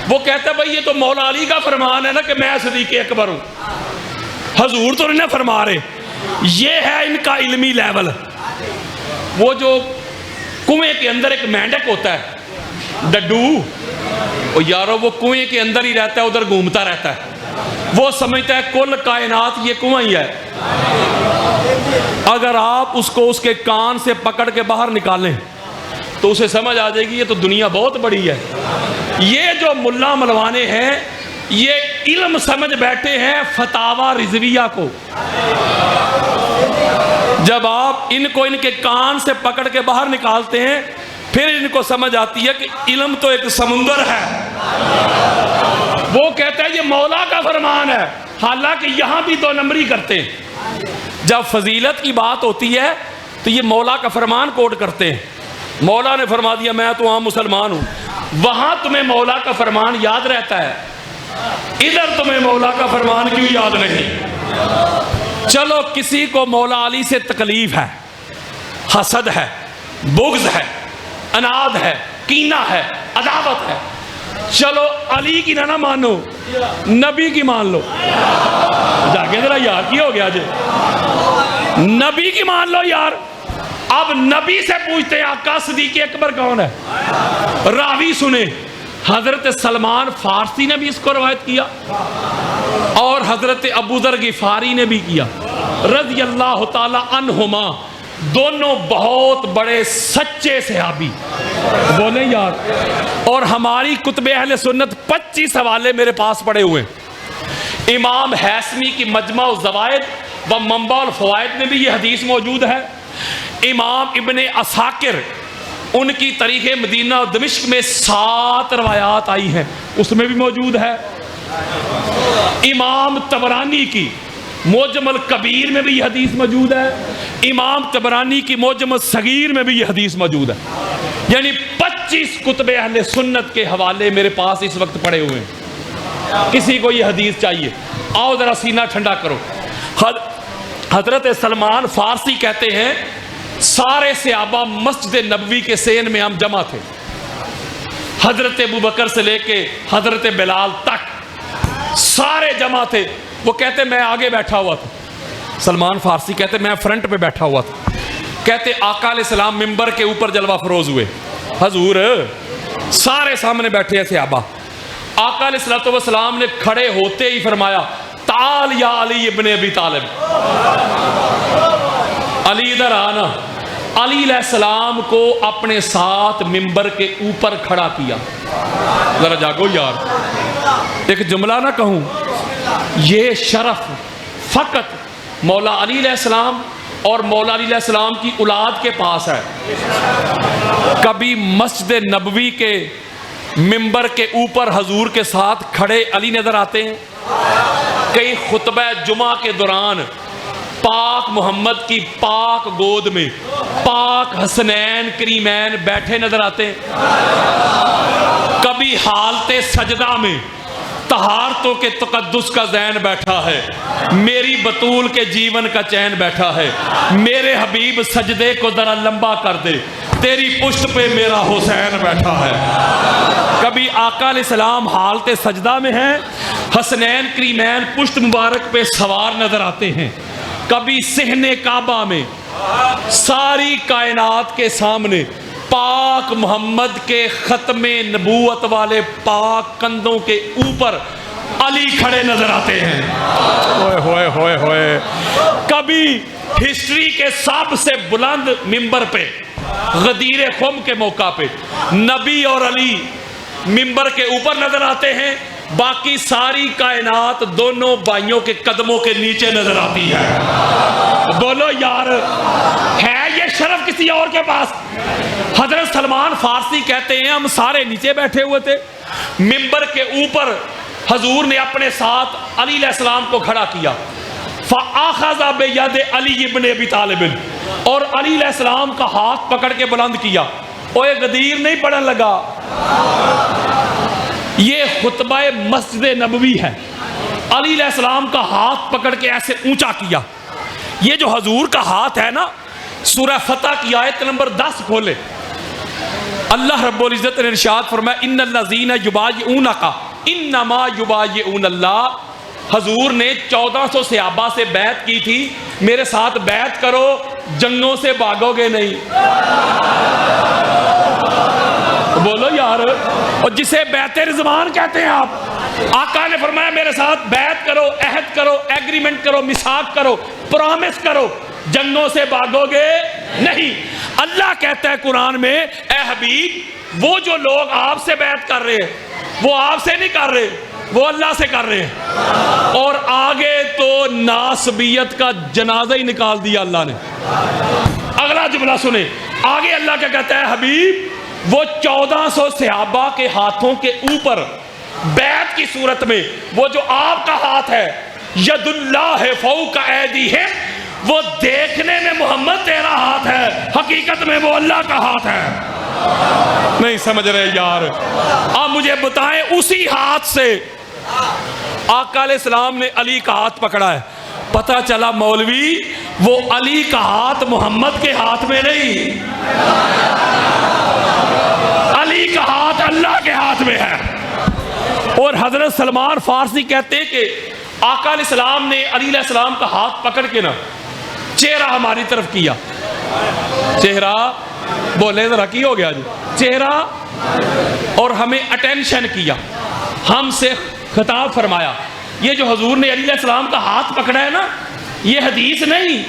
وہ کہتا ہے بھئی یہ تو مولا علی کا فرمان ہے نا کہ میں صدیق اکبر ہوں، حضور تو نہیں فرما رہے۔ یہ ہے ان کا علمی لیول۔ وہ جو کنویں کے اندر ایک مینڈک ہوتا ہے، ڈڈو، وہ یارو وہ کنویں کے اندر ہی رہتا ہے، ادھر گھومتا رہتا ہے، وہ سمجھتا ہے کل کائنات یہ کنواں ہی ہے۔ اگر آپ اس کو اس کے کان سے پکڑ کے باہر نکالیں تو اسے سمجھ آ جائے گی یہ تو دنیا بہت بڑی ہے۔ یہ جو ملا ملوانے ہیں یہ علم سمجھ بیٹھے ہیں فتاوی رضویہ کو۔ جب آپ ان کو ان کے کان سے پکڑ کے باہر نکالتے ہیں پھر ان کو سمجھ آتی ہے کہ علم تو ایک سمندر ہے۔ وہ کہتا ہے یہ مولا کا فرمان ہے، حالانکہ یہاں بھی 2 نمبری کرتے ہیں۔ جب فضیلت کی بات ہوتی ہے تو یہ مولا کا فرمان کوٹ کرتے ہیں، مولا نے فرما دیا میں تو عام مسلمان ہوں، وہاں تمہیں مولا کا فرمان یاد رہتا ہے، ادھر تمہیں مولا کا فرمان کیوں یاد نہیں؟ چلو کسی کو مولا علی سے تکلیف ہے، حسد ہے، بغض ہے، اناد ہے، کینہ ہے، عداوت ہے، چلو علی کی نہ مانو، نبی کی مان لو۔ جاگے ذرا یار کی ہو گیا جی، نبی کی مان لو یار۔ اب نبی سے پوچھتے ہیں آقا صدیق اکبر کون ہے؟ راوی سنے، حضرت سلمان فارسی نے بھی اس کو روایت کیا اور حضرت ابو ذر غفاری نے بھی کیا رضی اللہ تعالی عنہما، دونوں بہت بڑے سچے صحابی بولے یار۔ اور ہماری کتب اہل سنت 25 حوالے میرے پاس پڑے ہوئے، امام حیثمی کی مجمع الزوائد و منبع الفوائد میں بھی یہ حدیث موجود ہے، امام ابن عساکر ان کی تاریخ مدینہ و دمشق میں 7 روایات آئی ہیں، اس میں بھی موجود ہے، امام طبرانی کی معجم الکبیر میں بھی یہ حدیث موجود ہے، امام طبرانی کی معجم الصغیر میں بھی یہ حدیث موجود ہے۔ یعنی 25 کتب اہل سنت کے حوالے میرے پاس اس وقت پڑے ہوئے ہیں۔ کسی کو یہ حدیث چاہیے، آؤ ذرا سینہ ٹھنڈا کرو۔ حضرت سلمان فارسی کہتے ہیں سارے صحابہ مسجد نبوی کے سین میں ہم جمع تھے، حضرت ابو بکر سے لے کے حضرت بلال تک سارے جمع تھے۔ وہ کہتے میں آگے بیٹھا ہوا تھا، سلمان فارسی کہتے میں فرنٹ پہ بیٹھا ہوا تھا، کہتے آقا علیہ السلام ممبر کے اوپر جلوہ فروز ہوئے، حضور سارے سامنے بیٹھے ہیں صحابہ، آقا علیہ السلام نے کھڑے ہوتے ہی فرمایا تعال یا علی ابن ابی طالب، علی ادھر آنا۔ علی علیہ السلام کو اپنے ساتھ ممبر کے اوپر کھڑا کیا۔ ذرا جاگو یار، ایک جملہ نہ کہوں، یہ شرف فقط مولا علی علیہ السلام اور مولا علی علیہ السلام کی اولاد کے پاس ہے۔ کبھی مسجد نبوی کے ممبر کے اوپر حضور کے ساتھ کھڑے علی نظر آتے ہیں، کئی خطبہ جمعہ کے دوران پاک محمد کی پاک گود میں پاک حسنین کریمین بیٹھے نظر آتے ہیں، کبھی حالت سجدہ میں طہارتوں کے تقدس کا زین بیٹھا ہے، میری بطول کے جیون کا چین بیٹھا ہے، میرے حبیب سجدے کو ذرا لمبا کر دے، تیری پشت پہ میرا حسین بیٹھا ہے۔ کبھی آقا علیہ السلام حالت سجدہ میں ہیں، حسنین کریمین پشت مبارک پہ سوار نظر آتے ہیں، کبھی صحن کعبہ میں ساری کائنات کے سامنے پاک محمد کے ختم نبوت والے پاک کندھوں کے اوپر علی کھڑے نظر آتے ہیں. ہوئے ہوئے ہوئے. کبھی ہسٹری کے سب سے بلند ممبر پہ غدیر خم کے موقع پہ نبی اور علی ممبر کے اوپر نظر آتے ہیں, باقی ساری کائنات دونوں بھائیوں کے قدموں کے نیچے نظر آتی ہے. بولو یار, ہے یہ شرف کسی اور کے پاس؟ حضرت سلمان فارسی کہتے ہیں ہم سارے نیچے بیٹھے ہوئے تھے, ممبر کے اوپر حضور نے اپنے ساتھ علی علیہ السلام کو کھڑا کیا. فَآخَذَ بِيَدِ عَلِيِّ بْنِ أَبِي طَالِبٍ, اور علی علیہ السلام کا ہاتھ پکڑ کے بلند کیا. اوے غدیر نہیں پڑھن لگا, یہ خطبہ مسجد نبوی ہے. علی علیہ السلام کا ہاتھ پکڑ کے ایسے اونچا کیا. یہ جو حضور کا ہاتھ ہے نا, سورہ فتح کی آیت نمبر 10 کھولے. اللہ رب العزت نے ارشاد فرمایا ان الذین یبایعونک انما یبایعون اللہ. حضور نے 1400 صحابہ سے بیعت کی تھی, میرے ساتھ بیعت کرو, جنگوں سے بھاگو گے نہیں. بولو یار, اور جسے بیعت رضوان کہتے ہیں آپ, آقا نے فرمایا میرے ساتھ بیعت کرو, عہد کرو, ایگریمنٹ کرو, میثاق کرو, پرامس کرو, جنگوں سے بھاگو گے نہیں. اللہ کہتا ہے قرآن میں, اے حبیب وہ جو لوگ آپ سے بیعت کر رہے ہیں وہ آپ سے نہیں کر رہے, وہ اللہ سے کر رہے ہیں. اور آگے تو ناسبیت کا جنازہ ہی نکال دیا اللہ نے. اگلا جملہ سنیں, آگے اللہ کیا کہتا ہے, حبیب وہ 1400 صحابہ کے ہاتھوں کے اوپر بیعت کی صورت میں وہ جو آپ کا ہاتھ ہے, ید اللہ فوق ایدیہم, وہ دیکھنے میں محمد تیرا ہاتھ ہے, حقیقت میں وہ اللہ کا ہاتھ ہے. نہیں سمجھ رہے یار؟ آپ مجھے بتائیں اسی ہاتھ سے آقا علیہ السلام نے علی کا ہاتھ پکڑا ہے. پتہ چلا مولوی وہ علی کا ہاتھ محمد کے ہاتھ میں نہیں, علی کا ہاتھ اللہ کے ہاتھ میں ہے. اور حضرت سلمان فارسی کہتے ہیں کہ آقا علیہ السلام نے علی علیہ السلام کا ہاتھ پکڑ کے نا چہرہ ہماری طرف کیا. چہرہ بولے ذرا کی ہو گیا جی, چہرہ, اور ہمیں اٹینشن کیا, ہم سے خطاب فرمایا. یہ جو حضور نے علی علیہ السلام کا ہاتھ پکڑا ہے نا, یہ حدیث نہیں,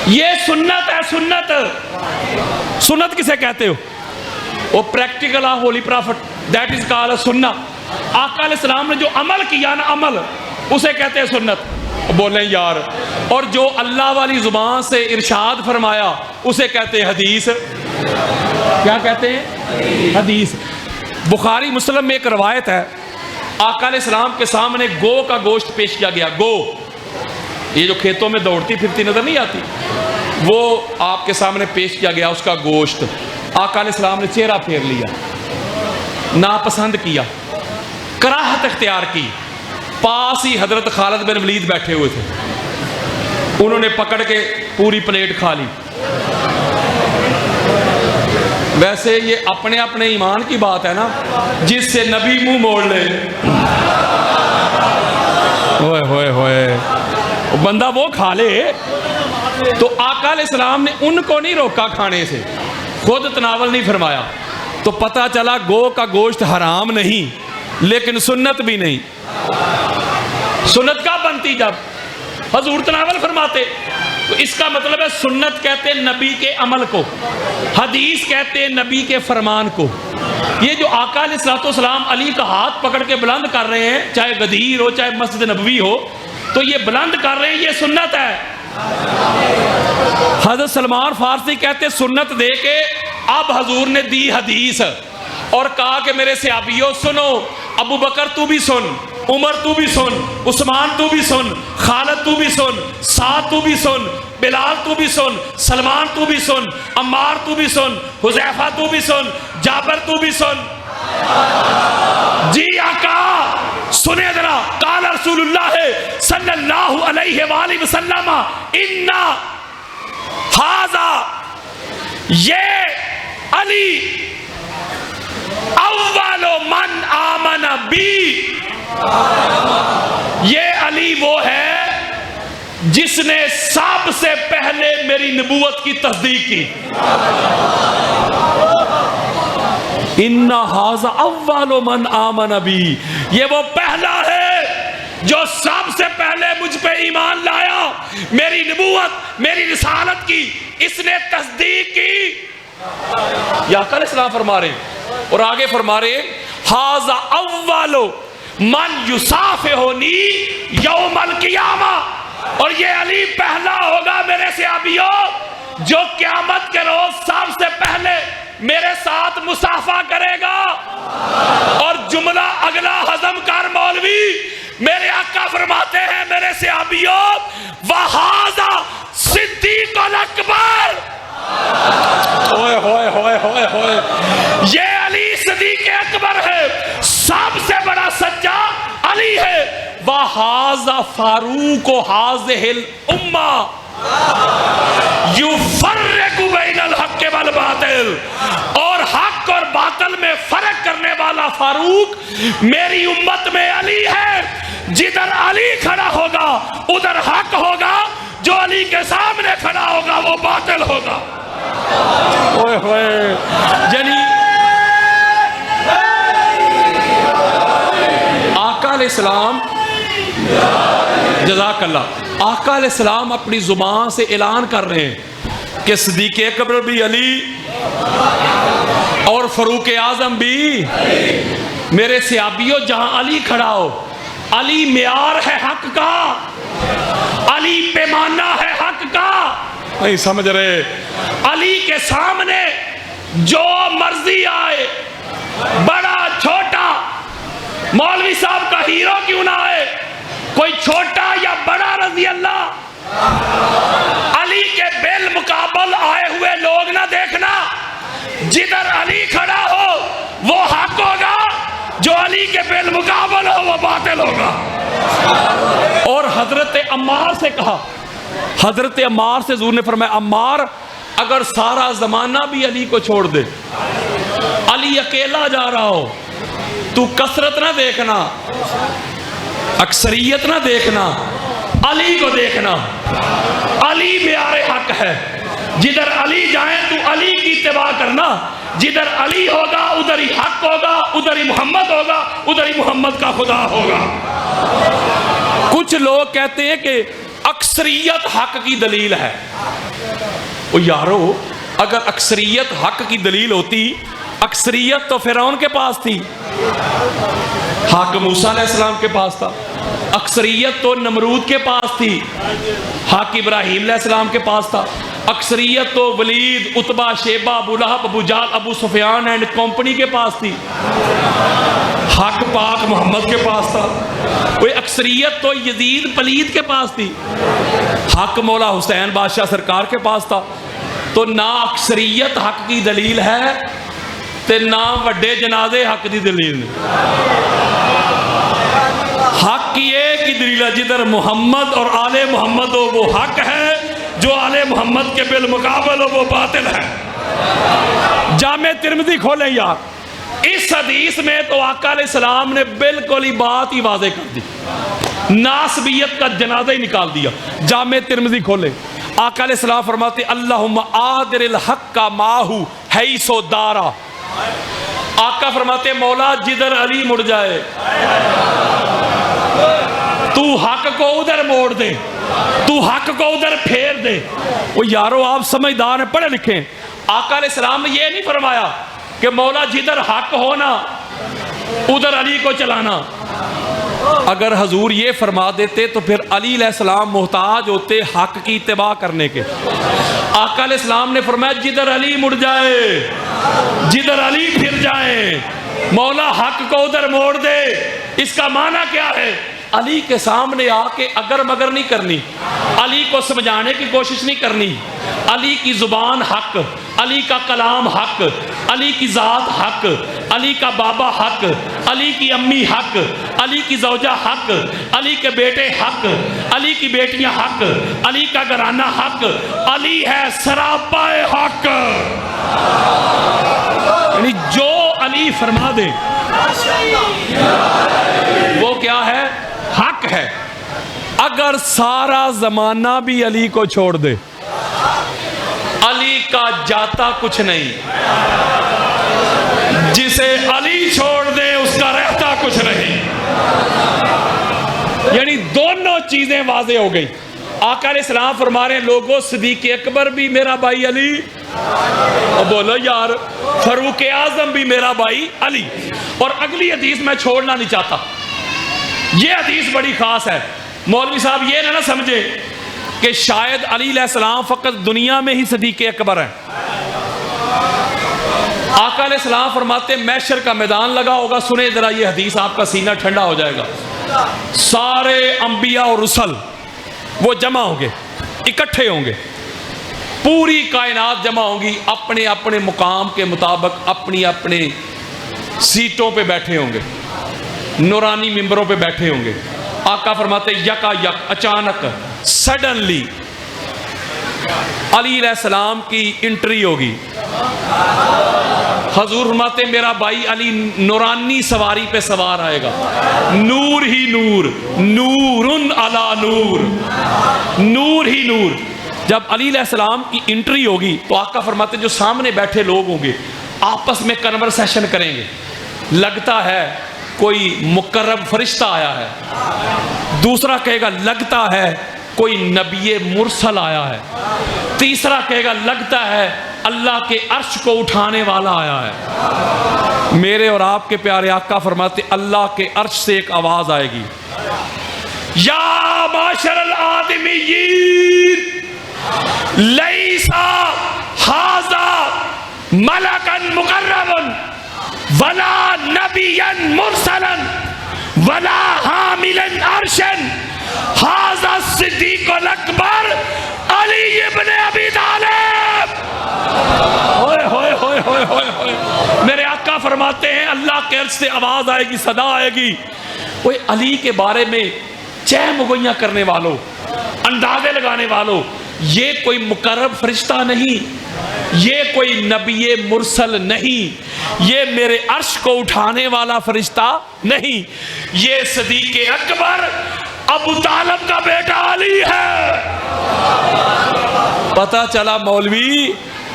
یہ سنت ہے. سنت, سنت کسے کہتے ہو؟ وہ practical of holy profit, that is called سنہ. آقا علیہ السلام نے جو عمل کیا نا, عمل, اسے کہتے ہیں سنت. بولیں یار, اور جو اللہ والی زبان سے ارشاد فرمایا اسے کہتے ہیں حدیث. کیا کہتے ہیں؟ حدیث. بخاری مسلم میں ایک روایت ہے, آقا علیہ السلام کے سامنے گو کا گوشت پیش کیا گیا. گو, یہ جو کھیتوں میں دوڑتی پھرتی نظر نہیں آتی, وہ آپ کے سامنے پیش کیا گیا, اس کا گوشت. آقا علیہ السلام نے چہرہ پھیر لیا, ناپسند کیا, کراہت اختیار کی. پاس ہی حضرت خالد بن ولید بیٹھے ہوئے تھے, انہوں نے پکڑ کے پوری پلیٹ کھا لی. ویسے یہ اپنے اپنے ایمان کی بات ہے نا, جس سے نبی منہ موڑ لے. ہوئے ہوئے ہوئے, بندہ وہ کھا لے. تو آقا علیہ السلام نے ان کو نہیں روکا کھانے سے, خود تناول نہیں فرمایا. تو پتہ چلا گو کا گوشت حرام نہیں, لیکن سنت بھی نہیں. سنت کا بنتی جب حضور تناول فرماتے, تو اس کا مطلب ہے سنت کہتے ہیں نبی کے عمل کو, حدیث کہتے ہیں نبی کے فرمان کو. یہ جو آقا علیہ السلام علی کا ہاتھ پکڑ کے بلند کر رہے ہیں, چاہے غدیر ہو چاہے مسجد نبوی ہو, تو یہ بلند کر رہے ہیں, یہ سنت ہے. حضرت سلمان فارسی کہتے سنت دے کے اب حضور نے دی حدیث اور کہا کہ میرے صحابیوں سنو, ابو بکر تو بھی سن, عمر تو بھی سن, عثمان تو بھی سن, خالد تو بھی سن, سعد تو بھی سن, بلال تو بھی سن, سلمان تو بھی سن, عمار تو بھی سن, حذیفہ تو بھی سن, جابر تو بھی سن. جی آقا سنے ذرا, قال رسول اللہ صلی اللہ علیہ وآلہ وسلم انا ھذا, یہ علی اول من آمن بی, یہ علی وہ ہے جس نے سب سے پہلے میری نبوت کی تصدیق کی. اِنَّ هَذَا أَوَّلُ مَنْ آمَنَ بِي، یہ وہ پہلا ہے جو سب سے پہلے مجھ پہ ایمان لایا، میری نبوت، میری رسالت کی اس نے تصدیق کی. یا آقا علیہ السلام فرما رہے ہیں، اور آگے فرما رہے ہیں هَذَا أَوَّلُ مَنْ يُصَافِحُنِي يَوْمَ الْقِيَامَةِ، اور یہ علی پہلا ہوگا میرے صحابیوں جو قیامت کے روز سب سے پہلے میرے ساتھ مصافحہ کرے گا. اور جملہ اگلا ہضم کر مولوی، میرے آقا فرماتے ہیں میرے صحابیوں وَهَذَا صدیق الْأَکبر، ہوئے ہوئے ہوئے ہوئے ہوئے، یہ علی صدیق اکبر ہے، سب سے بڑا سچا علی ہے. وَهَذَا فاروق هَذِهِ الْأُمَّةِ يُفَرِّقُ بَيْنَ الْحَقِّ وَالْبَاطِلِ، اور حق اور باطل میں فرق کرنے والا فاروق میری امت میں علی ہے. جدھر علی کھڑا ہوگا ادھر حق ہوگا، جو علی کے سامنے کھڑا ہوگا وہ باطل ہوگا. اوئے ہوئے، یعنی آقا علیہ السلام، جزاک اللہ، آقا علیہ السلام اپنی زبان سے اعلان کر رہے ہیں کہ صدیق اکبر بھی علی اور فاروق اعظم بھی. میرے صحابیوں جہاں علی کھڑا ہو، علی معیار ہے حق کا، علی پیمانہ ہے حق کا. نہیں سمجھ رہے؟ علی کے سامنے جو مرضی آئے، بڑا چھوٹا، مولوی صاحب کا ہیرو کیوں نہ آئے، کوئی چھوٹا یا بڑا رضی اللہ، علی کے بالمقابل آئے ہوئے لوگ نہ دیکھنا. جدھر علی کھڑا ہو وہ حق ہوگا، جو علی کے بالمقابل ہو وہ باطل ہوگا. اور حضرت عمار سے کہا، حضرت عمار سے حضور نے فرمایا عمار اگر سارا زمانہ بھی علی کو چھوڑ دے، علی اکیلا جا رہا ہو، تو کثرت نہ دیکھنا، اکثریت نہ دیکھنا، علی کو دیکھنا. علی معیار حق ہے، جدھر علی جائیں تو علی کی اتباع کرنا. جدھر علی ہوگا ادھر ہی حق ہوگا، ادھر ہی محمد ہوگا، ادھر ہی محمد کا خدا ہوگا. کچھ لوگ کہتے ہیں کہ اکثریت حق کی دلیل ہے. او یارو، اگر اکثریت حق کی دلیل ہوتی، اکثریت تو فرعون کے پاس تھی، حق موسیٰ علیہ السلام کے پاس تھا. اکثریت تو نمرود کے پاس تھی، حق ابراہیم علیہ السلام کے پاس تھا. اکثریت تو ولید، عتبہ، شیبہ، ابو لہب، ابو جہل، ابو سفیان اینڈ کمپنی کے پاس تھی، حق پاک محمد کے پاس تھا. کوئی اکثریت تو یزید پلید کے پاس تھی، حق مولا حسین بادشاہ سرکار کے پاس تھا. تو نہ اکثریت حق کی دلیل ہے تے نہ وڈے جنازے حق کی دلیل نے. حق کی ایک ہی دلیل ہے، جدھر محمد اور آل محمد ہو وہ حق ہے، جو آل محمد کے بالمقابل ہو وہ باطل ہے. جامع ترمذی کھولیں یار، اس حدیث میں تو آقا علیہ السلام نے بالکل ہی بات ہی واضح کر دی، ناسبیت کا جنازہ ہی نکال دیا. جامع ترمذی کھولیں، آقا علیہ السلام فرماتے اللہم آدر الحق ماہو حیث دارا. آقا فرماتے مولا جدھر علی مڑ جائے تو حق کو ادھر موڑ دے، تو حق کو ادھر پھیر دے. وہ یارو آپ سمجھدار ہیں، پڑھے لکھیں. آقا علیہ السلام نے یہ نہیں فرمایا کہ مولا جدھر حق ہونا ادھر علی کو چلانا. اگر حضور یہ فرما دیتے تو پھر علی علیہ السلام محتاج ہوتے حق کی اتباع کرنے کے. آقا علیہ السلام نے فرمایا جدھر علی مڑ جائے، جدھر علی پھر جائیں، مولا حق کو ادھر موڑ دے. اس کا معنی کیا ہے؟ علی کے سامنے آ کے اگر مگر نہیں کرنی، علی کو سمجھانے کی کوشش نہیں کرنی. علی کی زبان حق، علی کا کلام حق، علی کی ذات حق، علی کا بابا حق، علی کی امی حق، علی کی زوجہ حق، علی کے بیٹے حق، علی کی بیٹیاں حق، علی کا گھرانہ حق. علی ہے سراپا حق، یعنی جو علی فرما دے وہ کیا ہے؟ حق ہے. اگر سارا زمانہ بھی علی کو چھوڑ دے، علی کا جاتا کچھ نہیں، جسے علی چھوڑ دے اس کا رہتا کچھ نہیں۔ یعنی دونوں چیزیں واضح ہو گئی۔ آقا علیہ السلام فرما رہے ہیں لوگوں صدیق اکبر بھی میرا بھائی علی، اور بولو یار فاروق اعظم بھی میرا بھائی علی۔ اور اگلی حدیث میں چھوڑنا نہیں چاہتا، یہ حدیث بڑی خاص ہے۔ مولوی صاحب یہ نہ سمجھے کہ شاید علی علیہ السلام فقط دنیا میں ہی صدیق اکبر ہیں۔ آقا علیہ السلام فرماتے ہیں محشر کا میدان لگا ہوگا، سنیں ذرا یہ حدیث، آپ کا سینہ ٹھنڈا ہو جائے گا۔ سارے انبیاء اور رسل وہ جمع ہوں گے، اکٹھے ہوں گے، پوری کائنات جمع ہوں گی، اپنے اپنے مقام کے مطابق اپنی اپنے سیٹوں پہ بیٹھے ہوں گے، نورانی ممبروں پہ بیٹھے ہوں گے۔ آقا فرماتے یکا یک اچانک سڈنلی علی علیہ السلام کی انٹری ہوگی۔ حضور فرماتے میرا بھائی علی نورانی سواری پہ سوار آئے گا، نور ہی نور، نورن علی نور، نور ہی نور۔ جب علی علیہ السلام کی انٹری ہوگی تو آقا فرماتے جو سامنے بیٹھے لوگ ہوں گے آپس میں کنورسیشن کریں گے، لگتا ہے کوئی مقرب فرشتہ آیا ہے، دوسرا کہے گا لگتا ہے کوئی نبی مرسل آیا ہے، تیسرا کہے گا لگتا ہے اللہ کے عرش کو اٹھانے والا آیا ہے۔ میرے اور آپ کے پیارے آقا فرماتے اللہ کے عرش سے ایک آواز آئے گی، یا معاشر الآدمیین لیسا ھذا ملکا مقربا ولا نبیا مرسلا ولا حاملا عرشا ھذا الصدیق الاکبر علی ابن ابی طالب۔ ہوئے ہوئے ہوئے ہوئے ہوئے ہوئے، میرے آقا فرماتے ہیں اللہ کے عرش سے آواز آئے گی، صدا آئے گی، وہ علی کے بارے میں چہ مگویاں کرنے والوں، اندازے لگانے والوں، یہ کوئی مقرب فرشتہ نہیں، یہ کوئی نبی مرسل نہیں، یہ میرے عرش کو اٹھانے والا فرشتہ نہیں، یہ صدیق اکبر ابو طالب کا بیٹا علی ہے۔ پتہ چلا مولوی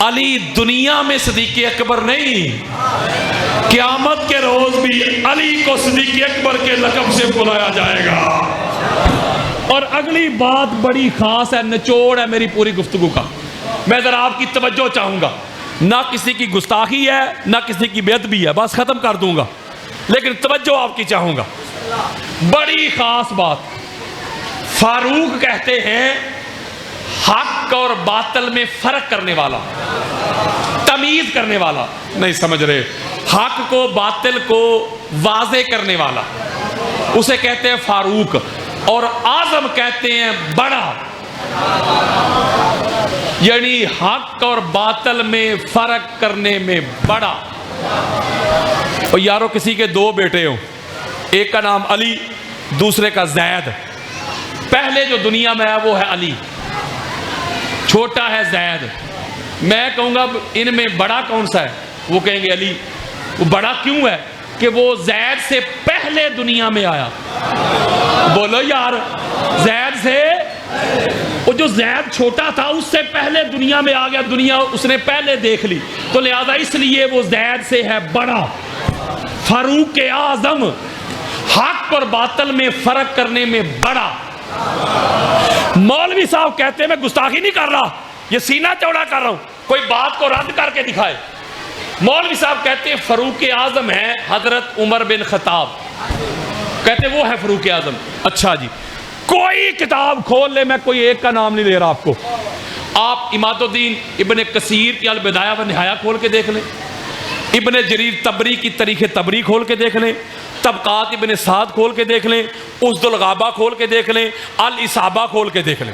علی دنیا میں صدیق اکبر نہیں، قیامت کے روز بھی علی کو صدیق اکبر کے لقب سے بلایا جائے گا۔ اور اگلی بات بڑی خاص ہے، نچوڑ ہے میری پوری گفتگو کا، میں ذرا آپ کی توجہ چاہوں گا، نہ کسی کی گستاخی ہے نہ کسی کی بے ادبی ہے، بس ختم کر دوں گا، لیکن توجہ آپ کی چاہوں گا۔ بڑی خاص بات، فاروق کہتے ہیں حق اور باطل میں فرق کرنے والا، تمیز کرنے والا، نہیں سمجھ رہے، حق کو باطل کو واضح کرنے والا، اسے کہتے ہیں فاروق، اور اعظم کہتے ہیں بڑا، یعنی حق اور باطل میں فرق کرنے میں بڑا۔ اور یارو کسی کے دو بیٹے ہوں، ایک کا نام علی دوسرے کا زید، پہلے جو دنیا میں ہے وہ ہے علی، چھوٹا ہے زید، میں کہوں گا ان میں بڑا کون سا ہے، وہ کہیں گے علی۔ وہ بڑا کیوں ہے کہ وہ زید سے پہلے دنیا میں آیا، بولو یار زید سے، وہ جو زید چھوٹا تھا اس سے پہلے دنیا میں آ گیا، دنیا اس نے پہلے دیکھ لی، تو لہذا اس لیے وہ زید سے ہے بڑا۔ فاروق اعظم حق اور باطل میں فرق کرنے میں بڑا۔ مولوی صاحب کہتے ہیں میں گستاخی نہیں کر رہا، یہ سینہ چوڑا کر رہا ہوں، کوئی بات کو رد کر کے دکھائے۔ مولوی صاحب کہتے ہیں فاروق اعظم ہے حضرت عمر بن خطاب، کہتے وہ ہے فاروق اعظم۔ اچھا جی، کوئی کتاب کھول لے، میں کوئی ایک کا نام نہیں لے رہا آپ کو، آپ اماد الدین ابن کثیر کی البدایہ و نہایہ کھول کے دیکھ لیں، ابن جریر طبری کی تاریخ طبری کھول کے دیکھ لیں، طبقات ابن سعد کھول کے دیکھ لیں، اسد الغابہ کھول کے دیکھ لیں، الاصابہ کھول کے دیکھ لیں،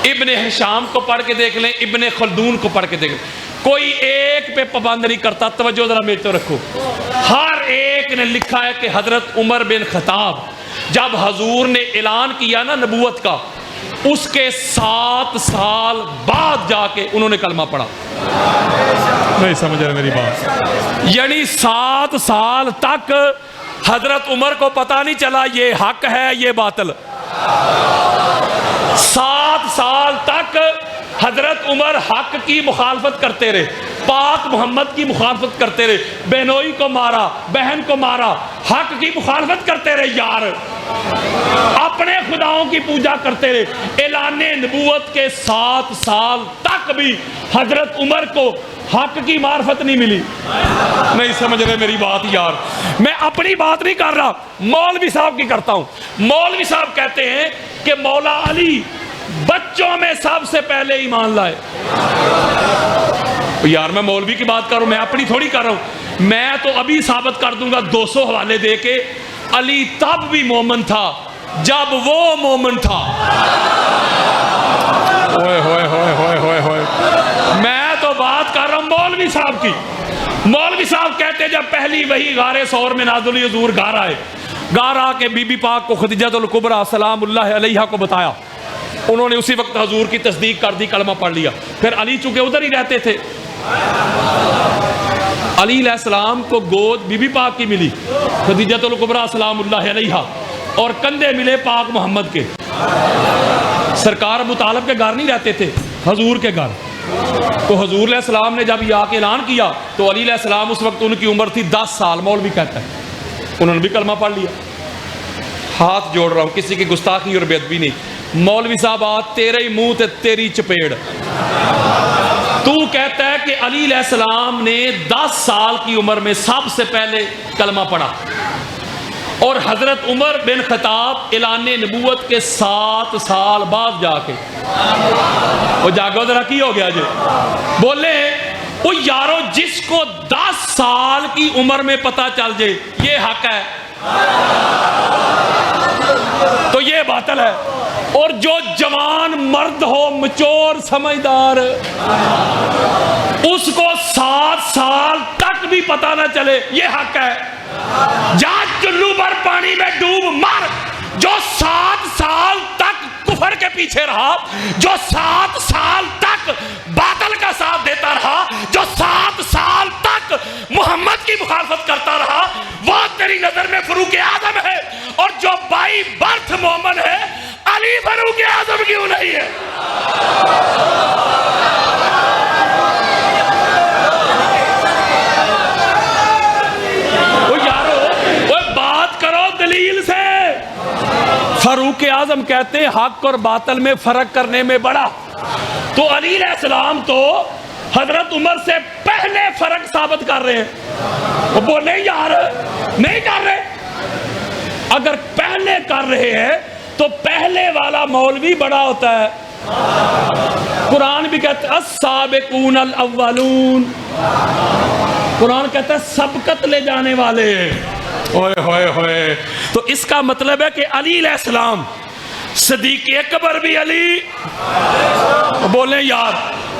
ابن ہشام کو پڑھ کے دیکھ لیں، ابن خلدون کو پڑھ کے دیکھ لیں، کوئی ایک پہ پابند نہیں کرتا۔ توجہ ذرا میری طرف رکھو، ہر ایک نے لکھا ہے کہ حضرت عمر بن خطاب جب حضور نے اعلان کیا نا نبوت کا، اس کے 7 سال بعد جا کے انہوں نے کلمہ پڑھا۔ نہیں سمجھ رہے میری بات، یعنی 7 سال تک حضرت عمر کو پتہ نہیں چلا یہ حق ہے یہ باطل۔ حضرت عمر حق کی مخالفت کرتے رہے، پاک محمد کی مخالفت کرتے رہے، بہنوئی کو مارا، بہن کو مارا، حق کی مخالفت کرتے رہے یار، اپنے خداؤں کی پوجا کرتے رہے۔ اعلان نبوت کے 7 سال تک بھی حضرت عمر کو حق کی معرفت نہیں ملی۔ نہیں سمجھ رہے میری بات یار، میں اپنی بات نہیں کر رہا، مولوی صاحب کی کرتا ہوں۔ مولوی صاحب کہتے ہیں کہ مولا علی بچوں میں سب سے پہلے ایمان لائے۔ یار میں مولوی کی بات کر رہا ہوں، میں اپنی تھوڑی کر رہا ہوں۔ میں تو ابھی ثابت کر دوں گا 200 حوالے دے کے، علی تب بھی مومن تھا جب وہ مومن تھا۔ ہوئے ہوئے ہوئے ہوئے ہوئے ہوئے، میں تو بات کر رہا ہوں مولوی صاحب کی۔ مولوی صاحب کہتے جب پہلی وحی غار ثور میں نازل ہوئی، حضور گھر آئے، گھر آ کے بی بی پاک کو خدیجہ الکبریٰ سلام اللہ علیہا کو بتایا، انہوں نے اسی وقت حضور کی تصدیق کر دی، کلمہ پڑھ لیا۔ پھر علی چونکہ ادھر ہی رہتے تھے، علی علیہ السلام کو گود بی بی پاک کی ملی، خدیجہ الکبریٰ سلام اللہ علیہا، اور کندھے ملے پاک محمد کے۔ سرکار ابو طالب کے گھر نہیں رہتے تھے، حضور کے گھر۔ تو حضور علیہ السلام نے جب یہ آ کے اعلان کیا تو علی علیہ السلام اس وقت ان کی عمر تھی 10 سال، مولوی کہتا ہے، انہوں نے بھی کلمہ پڑھ لیا۔ ہاتھ جوڑ رہا ہوں، کسی کی گستاخی اور بے ادبی نہیں۔ مولوی صاحب آج تیرے ہی منہ تے تیری چپیڑ۔ تو کہتا ہے کہ علی علیہ السلام نے 10 سال کی عمر میں سب سے پہلے کلمہ پڑھا، اور حضرت عمر بن خطاب اعلان نبوت کے 7 سال بعد جا کے، وہ جاگو ذرا کی ہو گیا جی، بولے وہ یارو جس کو 10 سال کی عمر میں پتہ چل جائے یہ حق ہے تو یہ باطل ہے، اور جو جوان مرد ہو مچور سمجھدار اس کو 7 سال تک بھی پتہ نہ چلے یہ حق ہے۔ جا چلو بھر پانی میں ڈوب مر، جو 7 سال تک کفر کے پیچھے رہا، جو 7 سال تک باطل کا ساتھ دیتا رہا، جو 7 سال تک محمد کی مخالفت کرتا رہا، وہ تیری نظر میں فاروق اعظم ہے، اور جو بائی برتھ مومن ہے علی فاروق اعظم کیوں نہیں ہے؟ دلیل سے فاروق اعظم کہتے ہیں حق اور باطل میں فرق کرنے میں بڑا، تو علی علیہ السلام تو حضرت عمر سے پہلے فرق ثابت کر رہے ہیں۔ وہ بولے یار نہیں کر رہے، اگر پہلے کر رہے ہیں تو پہلے والا مولوی بڑا ہوتا ہے۔ قرآن بھی کہتا ہے السابقون الاولون، قرآن کہتا ہے سبقت لے جانے والے۔ ہوئے ہوئے ہوئے، تو اس کا مطلب ہے کہ علی علیہ السلام صدیق اکبر بھی علی، بولیں یار،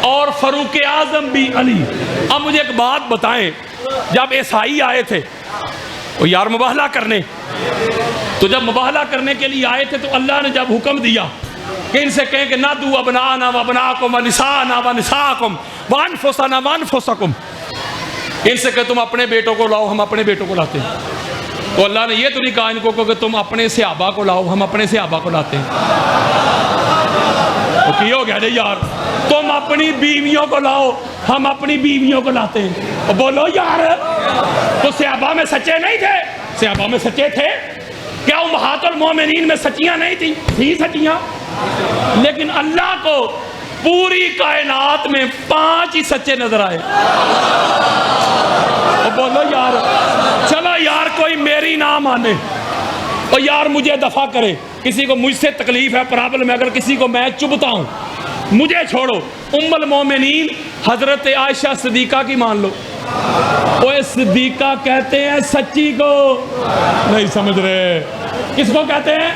اور فاروق اعظم بھی علی۔ اب مجھے ایک بات بتائیں، جب عیسائی آئے تھے وہ یار مباہلہ کرنے، تو جب مباہلہ کرنے کے لیے آئے تھے تو اللہ نے جب حکم دیا کہ ان سے کہیں کہ نادو ابنانا وابناکم ونساءنا ونساءکم وانفسنا وانفسکم، ان سے کہ تم اپنے بیٹوں کو لاؤ، ہم اپنے بیٹوں کو لاتے ہیں۔ تو اللہ نے یہ تو نہیں کہا ان کو کہ تم اپنے صحابہ کو لاؤ، ہم اپنے صحابہ کو لاتے ہیں۔ تو کی ہو گیا جی یار، تم اپنی بیویوں کو لاؤ، ہم اپنی بیویوں کو لاتے ہیں۔ اور بولو یار، تو صحابہ میں سچے نہیں تھے؟ صحابہ میں سچے تھے، کیا امہات المومنین میں سچیاں نہیں تھیں؟ تھی سچیاں، لیکن اللہ کو پوری کائنات میں 5 ہی سچے نظر آئے۔ اور بولو یار، چلو یار کوئی میری نہ مانے اور یار مجھے دفع کرے، کسی کو مجھ سے تکلیف ہے، پرابلم ہے، اگر کسی کو میں چبھتا ہوں مجھے چھوڑو، ام المومنین حضرت عائشہ صدیقہ کی مان لو۔ وہ صدیقہ کہتے ہیں سچی کو، نہیں سمجھ رہے، کس کو کہتے ہیں؟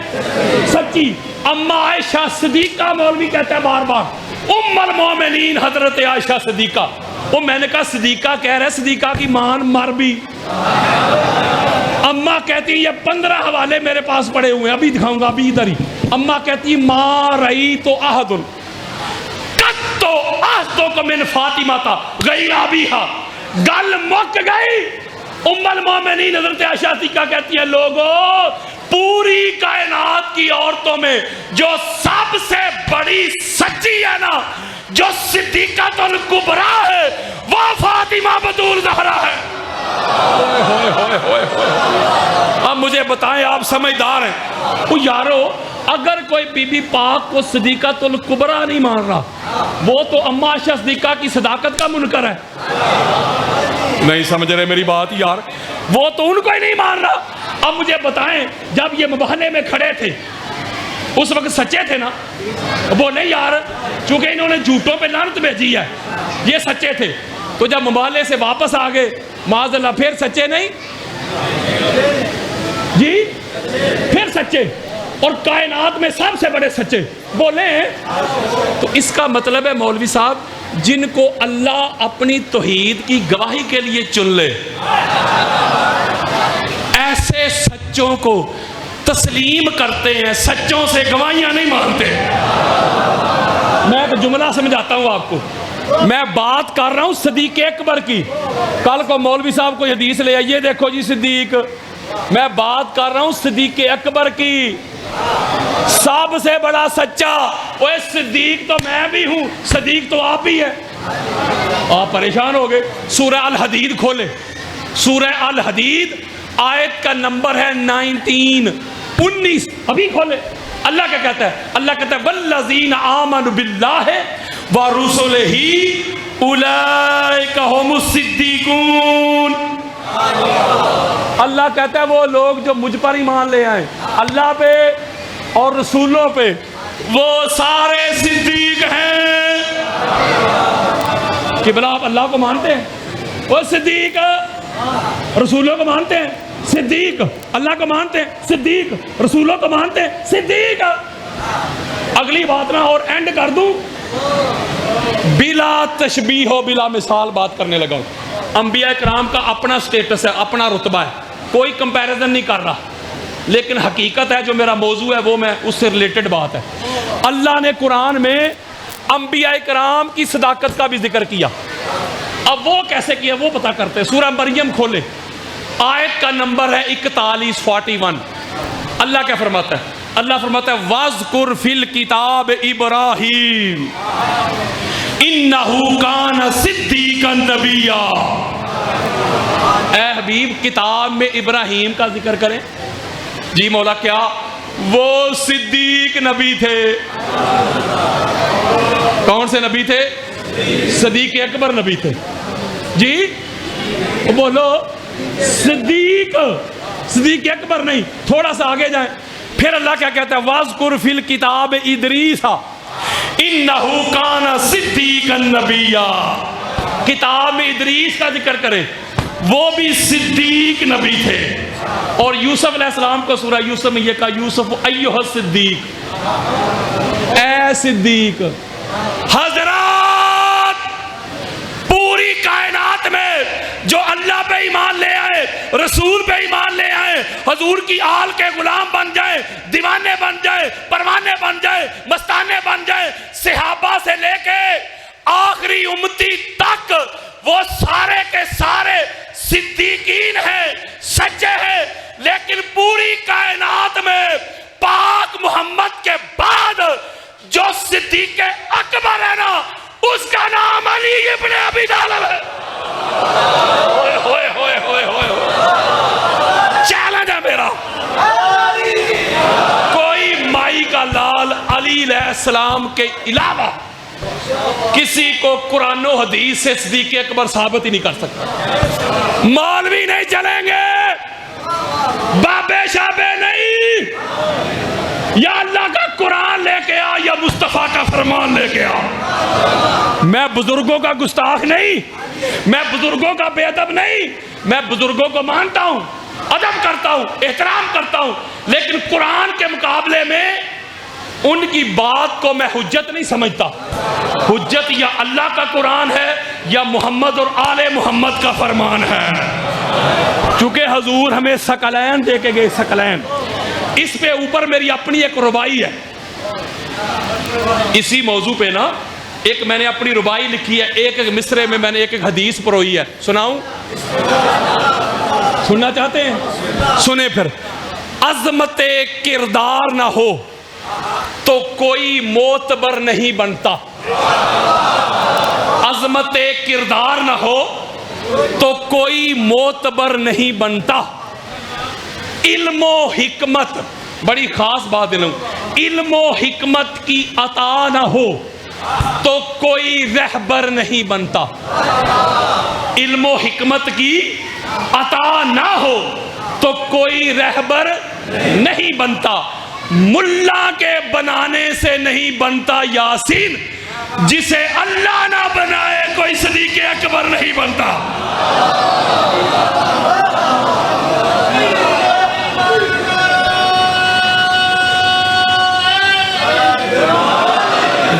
سچی۔ اما عائشہ صدیقہ، مولوی کہتا ہے بار بار ام المومنین حضرت عائشہ صدیقہ۔ وہ میں نے کہا صدیقہ کہہ رہے، صدیقہ کی مان مر بھی۔ اماں کہتی یہ 15 حوالے میرے پاس پڑے ہوئے ہیں، ابھی دکھاؤں گا، ابھی ادھر ہی۔ اماں کہتی ما رئی تو احد قط احدکم من فاطمہ تا غیر ابیہا، گل مک گئی۔ ام المومنین حضرت عائشہ صدیقہ کہتی ہے لوگوں، پوری کائنات کی عورتوں میں جو سب سے بڑی سچی ہے نا، جو صدیقۃ الکبریٰ ہے وہ فاطمہ بطول زہرا ہے۔ اب مجھے بتائیں، آپ سمجھدار ہیں، وہ یارو اگر کوئی بی بی پاک کو صدیقۃ الکبریٰ نہیں مان رہا، وہ تو اما عائشہ صدیقہ کی صداقت کا منکر ہے۔ نہیں سمجھ رہے میری بات یار، وہ تو ان کو ہی نہیں مان رہا۔ اب مجھے بتائیں، جب یہ مباہلے میں کھڑے تھے اس وقت سچے تھے نا؟ وہ نہیں یار، چونکہ انہوں نے جھوٹوں پہ لعنت بھیجی ہے، یہ سچے تھے۔ تو جب مباہلے سے واپس آ گئے معاذ اللہ، پھر سچے نہیں جی؟ پھر سچے، اور کائنات میں سب سے بڑے سچے بولیں۔ تو اس کا مطلب ہے مولوی صاحب، جن کو اللہ اپنی توحید کی گواہی کے لیے چن لے، ایسے سچوں کو تسلیم کرتے ہیں، سچوں سے گواہیاں نہیں مانتے۔ میں ایک جملہ سمجھاتا ہوں آپ کو، میں بات کر رہا ہوں صدیق اکبر کی۔ کل کو مولوی صاحب کو حدیث لے آئیے، دیکھو جی صدیق، میں بات کر رہا ہوں صدیق اکبر کی، سب سے بڑا سچا۔ اوے صدیق تو میں بھی ہوں، صدیق تو آپ ہی ہے۔ آپ پریشان ہو گئے؟ سورہ الحدید کھولے، سورہ الحدید آیت کا نمبر ہے 19 ابھی کھولے۔ اللہ کیا کہتا ہے؟ اللہ کہتا ہے والذین آمنوا باللہ ورسلہ اولئک ھم الصدیقون۔ اللہ کہتا ہے وہ لوگ جو مجھ پر ایمان لے آئے، اللہ پہ اور رسولوں پہ، وہ سارے صدیق ہیں۔ کہ بلا آپ اللہ کو مانتے ہیں؟ وہ صدیق رسولوں کو مانتے ہیں، صدیق اللہ کو مانتے ہیں، صدیق رسولوں کو مانتے ہیں، صدیق۔ اگلی بات نہ اور اینڈ کر دوں، بلا تشبیہ و بلا مثال بات کرنے لگا ہوں۔ انبیاء کرام کا اپنا سٹیٹس ہے، اپنا رتبہ ہے، کوئی کمپیریزن نہیں کر رہا، لیکن حقیقت ہے جو میرا موضوع ہے وہ میں اس سے ریلیٹڈ بات ہے۔ اللہ نے قرآن میں انبیاء کرام کی صداقت کا بھی ذکر کیا۔ اب وہ کیسے کیا وہ پتہ کرتے ہیں۔ سورہ مریم کھولے، آیت کا نمبر ہے 41 اللہ کیا فرماتا ہے؟ اللہ فرماتا ہے وَاذْكُرْ فِي الْكِتَابِ إِبْرَاهِيمَ إِنَّهُ كَانَ صِدِّيقًا نَبِيًّا۔ اے حبیب کتاب میں ابراہیم کا ذکر کریں۔ جی مولا کیا؟ وہ صدیق نبی تھے۔ کون سے نبی تھے؟ صدیق اکبر نبی تھے۔ جی بولو صدیق اکبر نہیں، تھوڑا سا آگے جائیں، پھر اللہ کیا کہتا ہے وَاذْكُرْ فِي الْكِتَابِ إِدْرِيسَ إِنَّهُ كَانَ صِدِّيقًا نَبِيًّا۔ کتاب میں ادریس کا ذکر کریں، وہ بھی صدیق نبی تھے۔ اور یوسف علیہ السلام کو سورہ یوسف میں یہ کہا یوسف ایھا الصدیق، اے صدیق۔ حضرات پوری کائنات میں جو اللہ پہ ایمان لے آئے، رسول پہ ایمان لے آئے، حضور کی آل کے غلام بن جائے، دیوانے بن جائے، پروانے بن جائے، مستانے بن جائے، صحابہ سے لے کے آخری امتی تک، وہ سارے کے سارے صدیقین ہیں، سچے ہیں۔ لیکن پوری کائنات میں پاک محمد کے بعد جو صدیق اکبر ہے نا، اس کا نام علی ابن ابی طالب ہے۔ ہوئے ہوئے ہوئے ہوئے چیلنج ہے میرا، کوئی مائی کا لال علی علیہ السلام کے علاوہ کسی کو قرآن و حدیث سے صدیق اکبر ثابت ہی نہیں کر سکتا۔ مولوی نہیں چلیں گے، بابے شابے نہیں، یا اللہ کا قرآن لے کے آ یا مصطفیٰ کا فرمان لے کے آ۔ میں بزرگوں کا گستاخ نہیں، میں بزرگوں کا بے ادب نہیں، میں بزرگوں کو مانتا ہوں، ادب کرتا ہوں، احترام کرتا ہوں، لیکن قرآن کے مقابلے میں ان کی بات کو میں حجت نہیں سمجھتا۔ حجت یا اللہ کا قرآن ہے یا محمد اور آل محمد کا فرمان ہے۔ چونکہ حضور ہمیں ثقلین دے کے گئے، ثقلین، اس پہ اوپر میری اپنی ایک ربائی ہے، اسی موضوع پہ نا ایک میں نے اپنی ربائی لکھی ہے، ایک ایک مصرے میں نے ایک ایک حدیث پروئی ہے، سناؤں؟ سننا چاہتے ہیں؟ سنیں پھر۔ عظمت کردار نہ ہو تو کوئی معتبر نہیں بنتا، عظمت کردار نہ ہو تو کوئی معتبر نہیں بنتا، علم و حکمت، بڑی خاص بات ہے، علم و حکمت کی عطا نہ ہو تو کوئی رہبر نہیں بنتا، علم و حکمت کی عطا نہ ہو تو کوئی رہبر نہیں بنتا، ملا کے بنانے سے نہیں بنتا یاسین، جسے اللہ نہ بنائے کوئی صدیق اکبر نہیں بنتا۔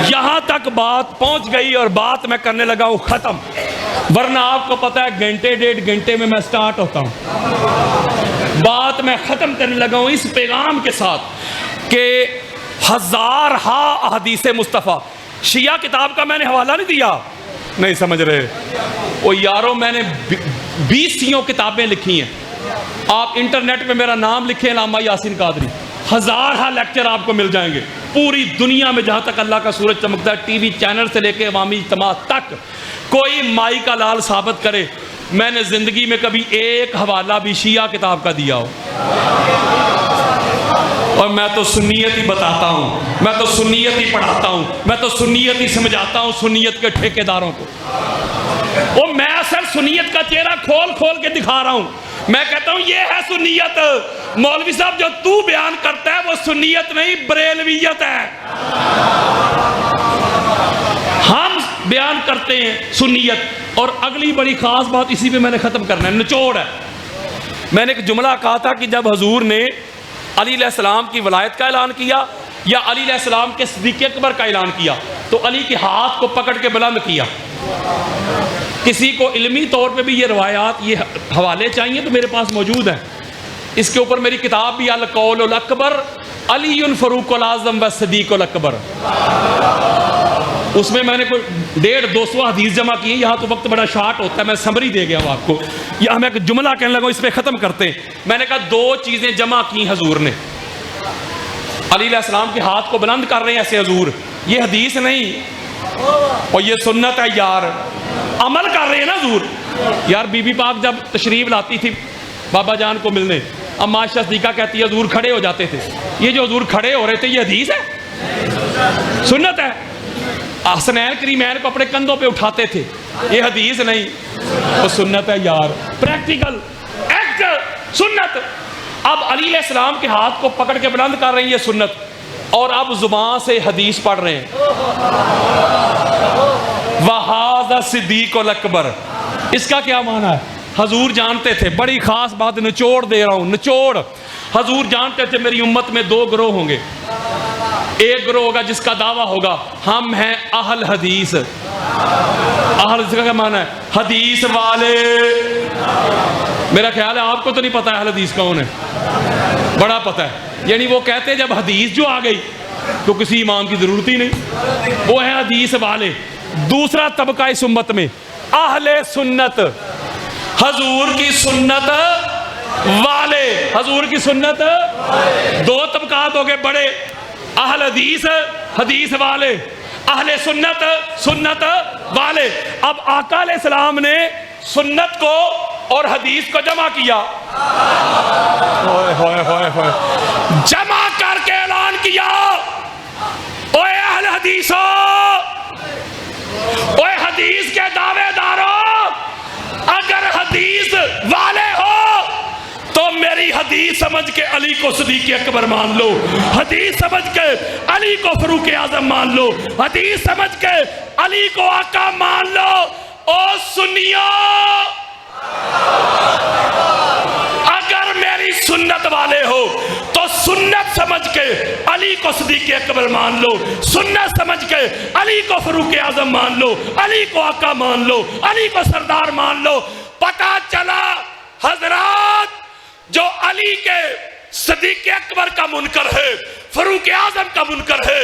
یہاں تک بات پہنچ گئی اور بات میں کرنے لگا ہوں ختم، ورنہ آپ کو پتا ہے گھنٹے ڈیڑھ گھنٹے میں سٹارٹ ہوتا ہوں، بات میں ختم کرنے لگا ہوں اس پیغام کے ساتھ کہ ہزارہا احادیث مصطفیٰ، شیعہ کتاب کا میں نے حوالہ نہیں دیا، نہیں سمجھ رہے وہ یارو، میں نے 20 کتابیں لکھی ہیں، آپ انٹرنیٹ پہ میرا نام لکھیں علامہ یاسین قادری، ہزارہا لیکچر آپ کو مل جائیں گے پوری دنیا میں، جہاں تک اللہ کا سورج چمکتا ہے، ٹی وی چینل سے لے کے عوامی اجتماع تک، کوئی مائی کا لال ثابت کرے میں نے زندگی میں کبھی ایک حوالہ بھی شیعہ کتاب کا دیا ہو، اور میں تو سنیت ہی بتاتا ہوں، میں تو سنیت ہی پڑھاتا ہوں، میں تو سنیت ہی سمجھاتا ہوں سنیت کے ٹھیکیداروں کو، وہ میں اصل سنیت کا چہرہ کھول کھول کے دکھا رہا ہوں، میں کہتا ہوں یہ ہے سنیت، مولوی صاحب جو تو بیان کرتا ہے وہ سنیت نہیں بریلویت ہے، ہم بیان کرتے ہیں سنیت۔ اور اگلی بڑی خاص بات اسی پہ میں نے ختم کرنا ہے، نچوڑ ہے، میں نے ایک جملہ کہا تھا کہ جب حضور نے علی علیہ السلام کی ولایت کا اعلان کیا یا علی علیہ السلام کے صدیق اکبر کا اعلان کیا تو علی کے ہاتھ کو پکڑ کے بلند کیا، کسی کو علمی طور پہ بھی یہ روایات، یہ حوالے چاہیے تو میرے پاس موجود ہیں، اس کے اوپر میری کتاب بھی القول الاکبر علی فاروق الاعظم و صدیق الاکبر، اس میں نے کوئی 150-200 حدیث جمع کی ہیں، یہاں تو وقت بڑا شارٹ ہوتا ہے، میں سمری دے گیا ہوں آپ کو، یہاں میں ایک جملہ کہنے لگا اس پہ ختم کرتے ہیں، میں نے کہا 2 چیزیں جمع کی حضور نے، علی علیہ السلام کے ہاتھ کو بلند کر رہے ہیں ایسے حضور، یہ حدیث نہیں اور یہ سنت ہے یار، عمل کر رہے ہیں نا حضور، یار بی بی پاک جب تشریف لاتی تھی بابا جان کو ملنے، اما عائشہ صدیقہ کہتی ہے حضور کھڑے ہو جاتے تھے، یہ جو حضور کھڑے ہو رہے تھے یہ حدیث ہے، سنت ہے، حسنین کریمین کو اپنے کندھوں پہ اٹھاتے تھے، یہ حدیث نہیں، وہ سنت ہے یار، پریکٹیکل ایکٹ سنت۔ اب علی علیہ السلام کے ہاتھ کو پکڑ کے بلند کر رہے ہیں یہ سنت، اور اب زبان سے حدیث پڑھ رہے ہیں، وَهَذَا صدیق الاکبر، اس کا کیا معنی ہے؟ حضور جانتے تھے، بڑی خاص بات نچوڑ دے رہا ہوں، نچوڑ، حضور جانتے تھے میری امت میں 2 گروہ ہوں گے، ایک گروہ ہوگا جس کا دعویٰ ہوگا ہم ہیں اہل حدیث، اہل حدیث کا کیا معنی ہے؟ حدیث والے، میرا خیال ہے آپ کو تو نہیں پتا اہل حدیث کون ہے، بڑا پتا ہے، یعنی وہ کہتے ہیں جب حدیث جو آ گئی تو کسی امام کی ضرورت ہی نہیں، وہ ہے حدیث والے۔ دوسرا طبقہ اس امت میں اہل سنت، حضور کی سنت والے، حضور کی سنت، 2 طبقات ہو گئے بڑے، اہل حدیث، حدیث والے، اہل سنت، سنت والے۔ اب آقا علیہ السلام نے سنت کو اور حدیث کو جمع کیا، جمع کر کے اعلان کیا، اوے اہل حدیثو، اوے حدیث کے دعوے دارو، اگر حدیث والے ہو تو میری حدیث سمجھ کے علی کو صدیق اکبر مان لو، حدیث سمجھ کے علی کو فاروق اعظم مان لو، حدیث سمجھ کے علی کو آقا مان لو۔ او سنیو، اگر میری سنت والے ہو تو سنت سمجھ کے علی کو صدیق اکبر مان لو، سنت سمجھ کے علی کو فاروق اعظم مان لو، علی کو آقا مان لو، علی کو سردار مان لو۔ پتہ چلا حضرات، جو علی کے صدیق اکبر کا منکر ہے، فاروق اعظم کا منکر ہے،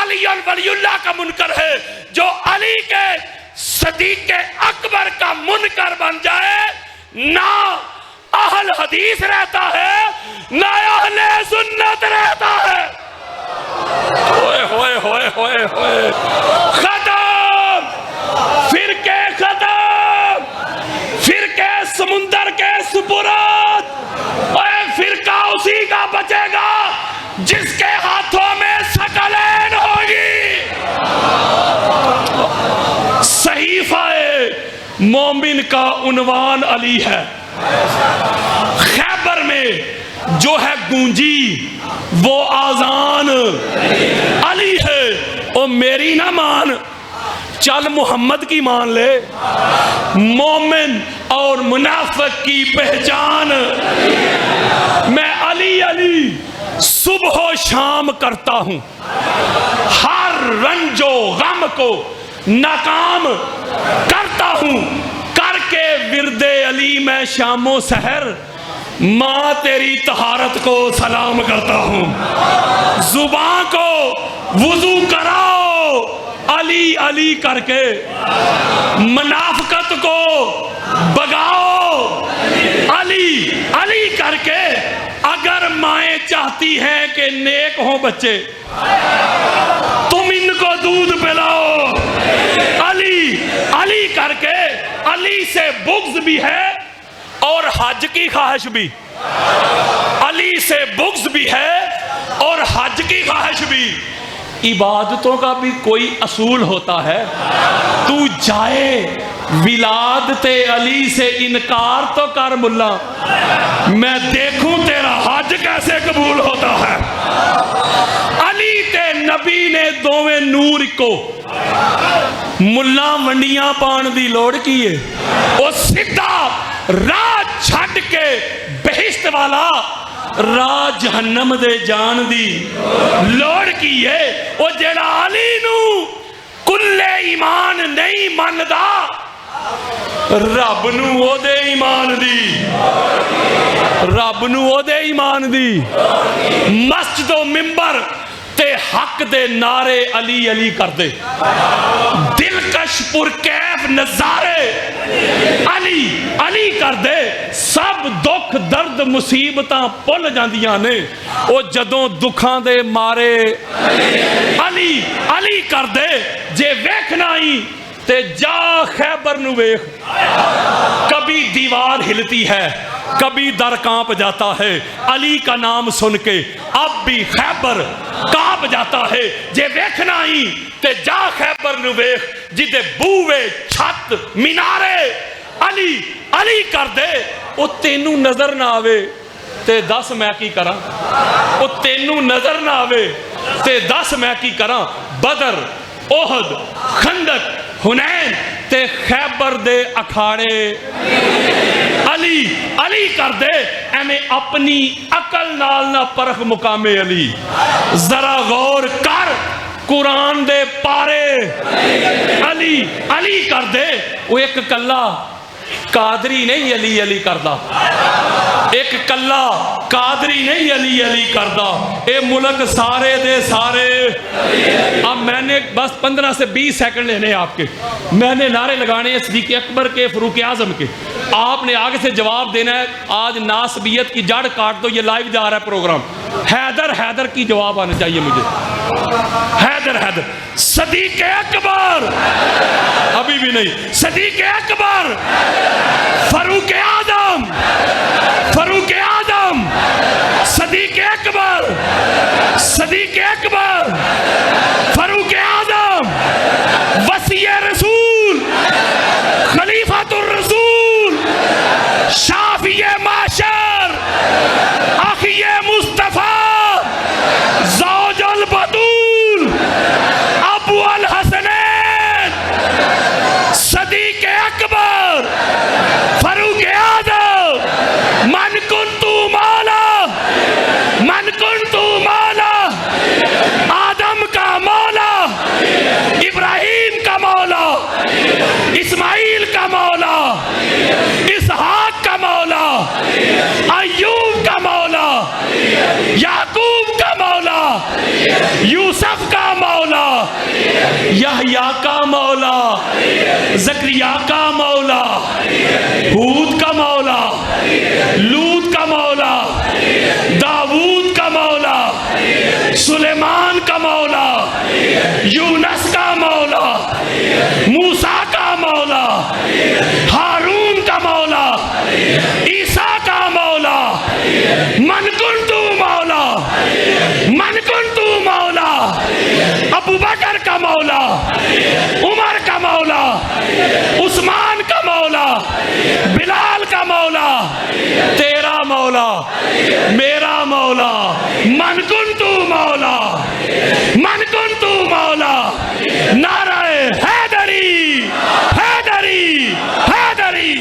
علی ولی اللہ کا منکر ہے، جو علی کے صدیق اکبر کا منکر بن جائے، نہ اہل حدیث رہتا ہے نہ اہل سنت رہتا ہے۔ ہوئے ہوئے ختم، فرقے ختم، فرقے سمندر کے سپرد، اے فرقہ اسی کا بچے گا جس کے ہاتھوں میں ثقلین ہوگی۔ صحیفہ مومن کا عنوان علی ہے۔ خیبر میں جو ہے گونجی وہ آذان علی ہے۔ او میری نہ مان، چل محمد کی مان لے۔ مومن اور منافق کی پہچان میں علی علی صبح و شام کرتا ہوں، ہر رنج و غم کو ناکام کرتا ہوں، کر کے ورد علی میں شام و سحر ماں تیری طہارت کو سلام کرتا ہوں۔ زبان کو وضو کراؤ علی علی کر کے، منافقت کو بگاؤ علی علی کر کے۔ اگر مائیں چاہتی ہیں کہ نیک ہوں بچے، تم ان کو دودھ پلاؤ علی علی کر کے۔ علی سے بغض بھی ہے اور حج کی خواہش بھی، علی سے بغض بھی ہے اور حج کی خواہش بھی۔ عبادتوں کا بھی کوئی اصول ہوتا ہے، تو جائے ولادت علی سے انکار تو کر ملا، میں دیکھوں تیرا حج کیسے قبول ہوتا ہے۔ علی تے نبی نے دوویں نور کو ملا منڈیاں پان دی لوڑ کیے، وہ سیدھا راہ چھٹ کے بہشت والا راہ جہنم دے جان دی لوڑ کیے۔ وہ جیڑا علی نو کلے ایمان نہیں مندا، رب نو او دے ایمان دی، رب نو او دے ایمان دی۔ مسجد و منبر تے حق دے نعرے علی علی کر دے، دلکش پرکیف نظارے علی علی کر دے، سب دکھ درد مصیبتاں پل جاندیاں نے، او جدوں دکھاں دے مارے علی علی کر دے۔ جے ویکھنا ہی تے جا خیبر نو ویکھ، کبھی دیوار ہلتی ہے، کبھی در کانپ جاتا ہے علی کا نام سن کے، اب بھی خیبر کانپ جاتا ہے۔ جے ویکھنا ہی تے جا خیبر نو ویکھ، جدے بوئے چھت مینارے علی علی کر دے۔ او تینوں نظر نہ آوے تے دس میں کی کراں، او تینوں نظر نہ آوے تے دس میں کی کراں۔ بدر، احد، خندق، حنین تے خیبر دے اکھاڑے علی علی کر دے۔ ایمیں اپنی عقل نال نہ پرخ مقام علی، ذرا غور کر قرآن دے پارے علی علی کر دے۔ وہ ایک کلا قادری نہیں علی علی کردہ، ایک کلا قادری نہیں علی علی کردہ، اے ملک سارے دے سارے۔ اب میں نے بس 15 سے 20 سیکنڈ لینے ہیں آپ کے، میں نے نعرے لگانے ہیں صدیق اکبر کے، فاروق اعظم کے، آپ نے آگے سے جواب دینا ہے۔ آج ناسبیت کی جڑ کاٹ دو، یہ لائیو جا رہا ہے پروگرام۔ حیدر حیدر کی جواب آنا چاہیے مجھے، حیدر حیدر۔ صدیق اکبر، ابھی بھی نہیں، صدیق اکبر، فاروق اعظم، فاروق اعظم، صدیق اکبر، صدیق اکبر، فاروق اعظم، وصی رسول، خلیفۃ الرسول، شافی معاشر، اخی مصطفیٰ، زوج البطول، ابو الحسنین، صدیق اکبر، فاروق اعظم، من کنتو مولا، من کنتو مولا، آدم کا مولا، ابراہیم کا مولا، اسماعیل کا مولا، اسحاق کا مولا، ایوب کا مولا، یعقوب کا مولا، یوسف کا مولا، یحییٰ کا مولا، زکریا کا مولا، ہود کا مولا، لوط کا مولا، داؤد کا مولا، سلیمان کا مولا، یونس کا مولا، موسیٰ کا مولا، ہارون کا مولا، عیسیٰ کا مولا، من کنتو مولا، من کنتو مولا، ابو بکر کا مولا، عمر کا مولا، عثمان کا مولا، بلال کا مولا، تیرا مولا، میرا مولا، من کنتو مولا، من کنتو مولا، نعرہ حیدری، حیدری، حیدری۔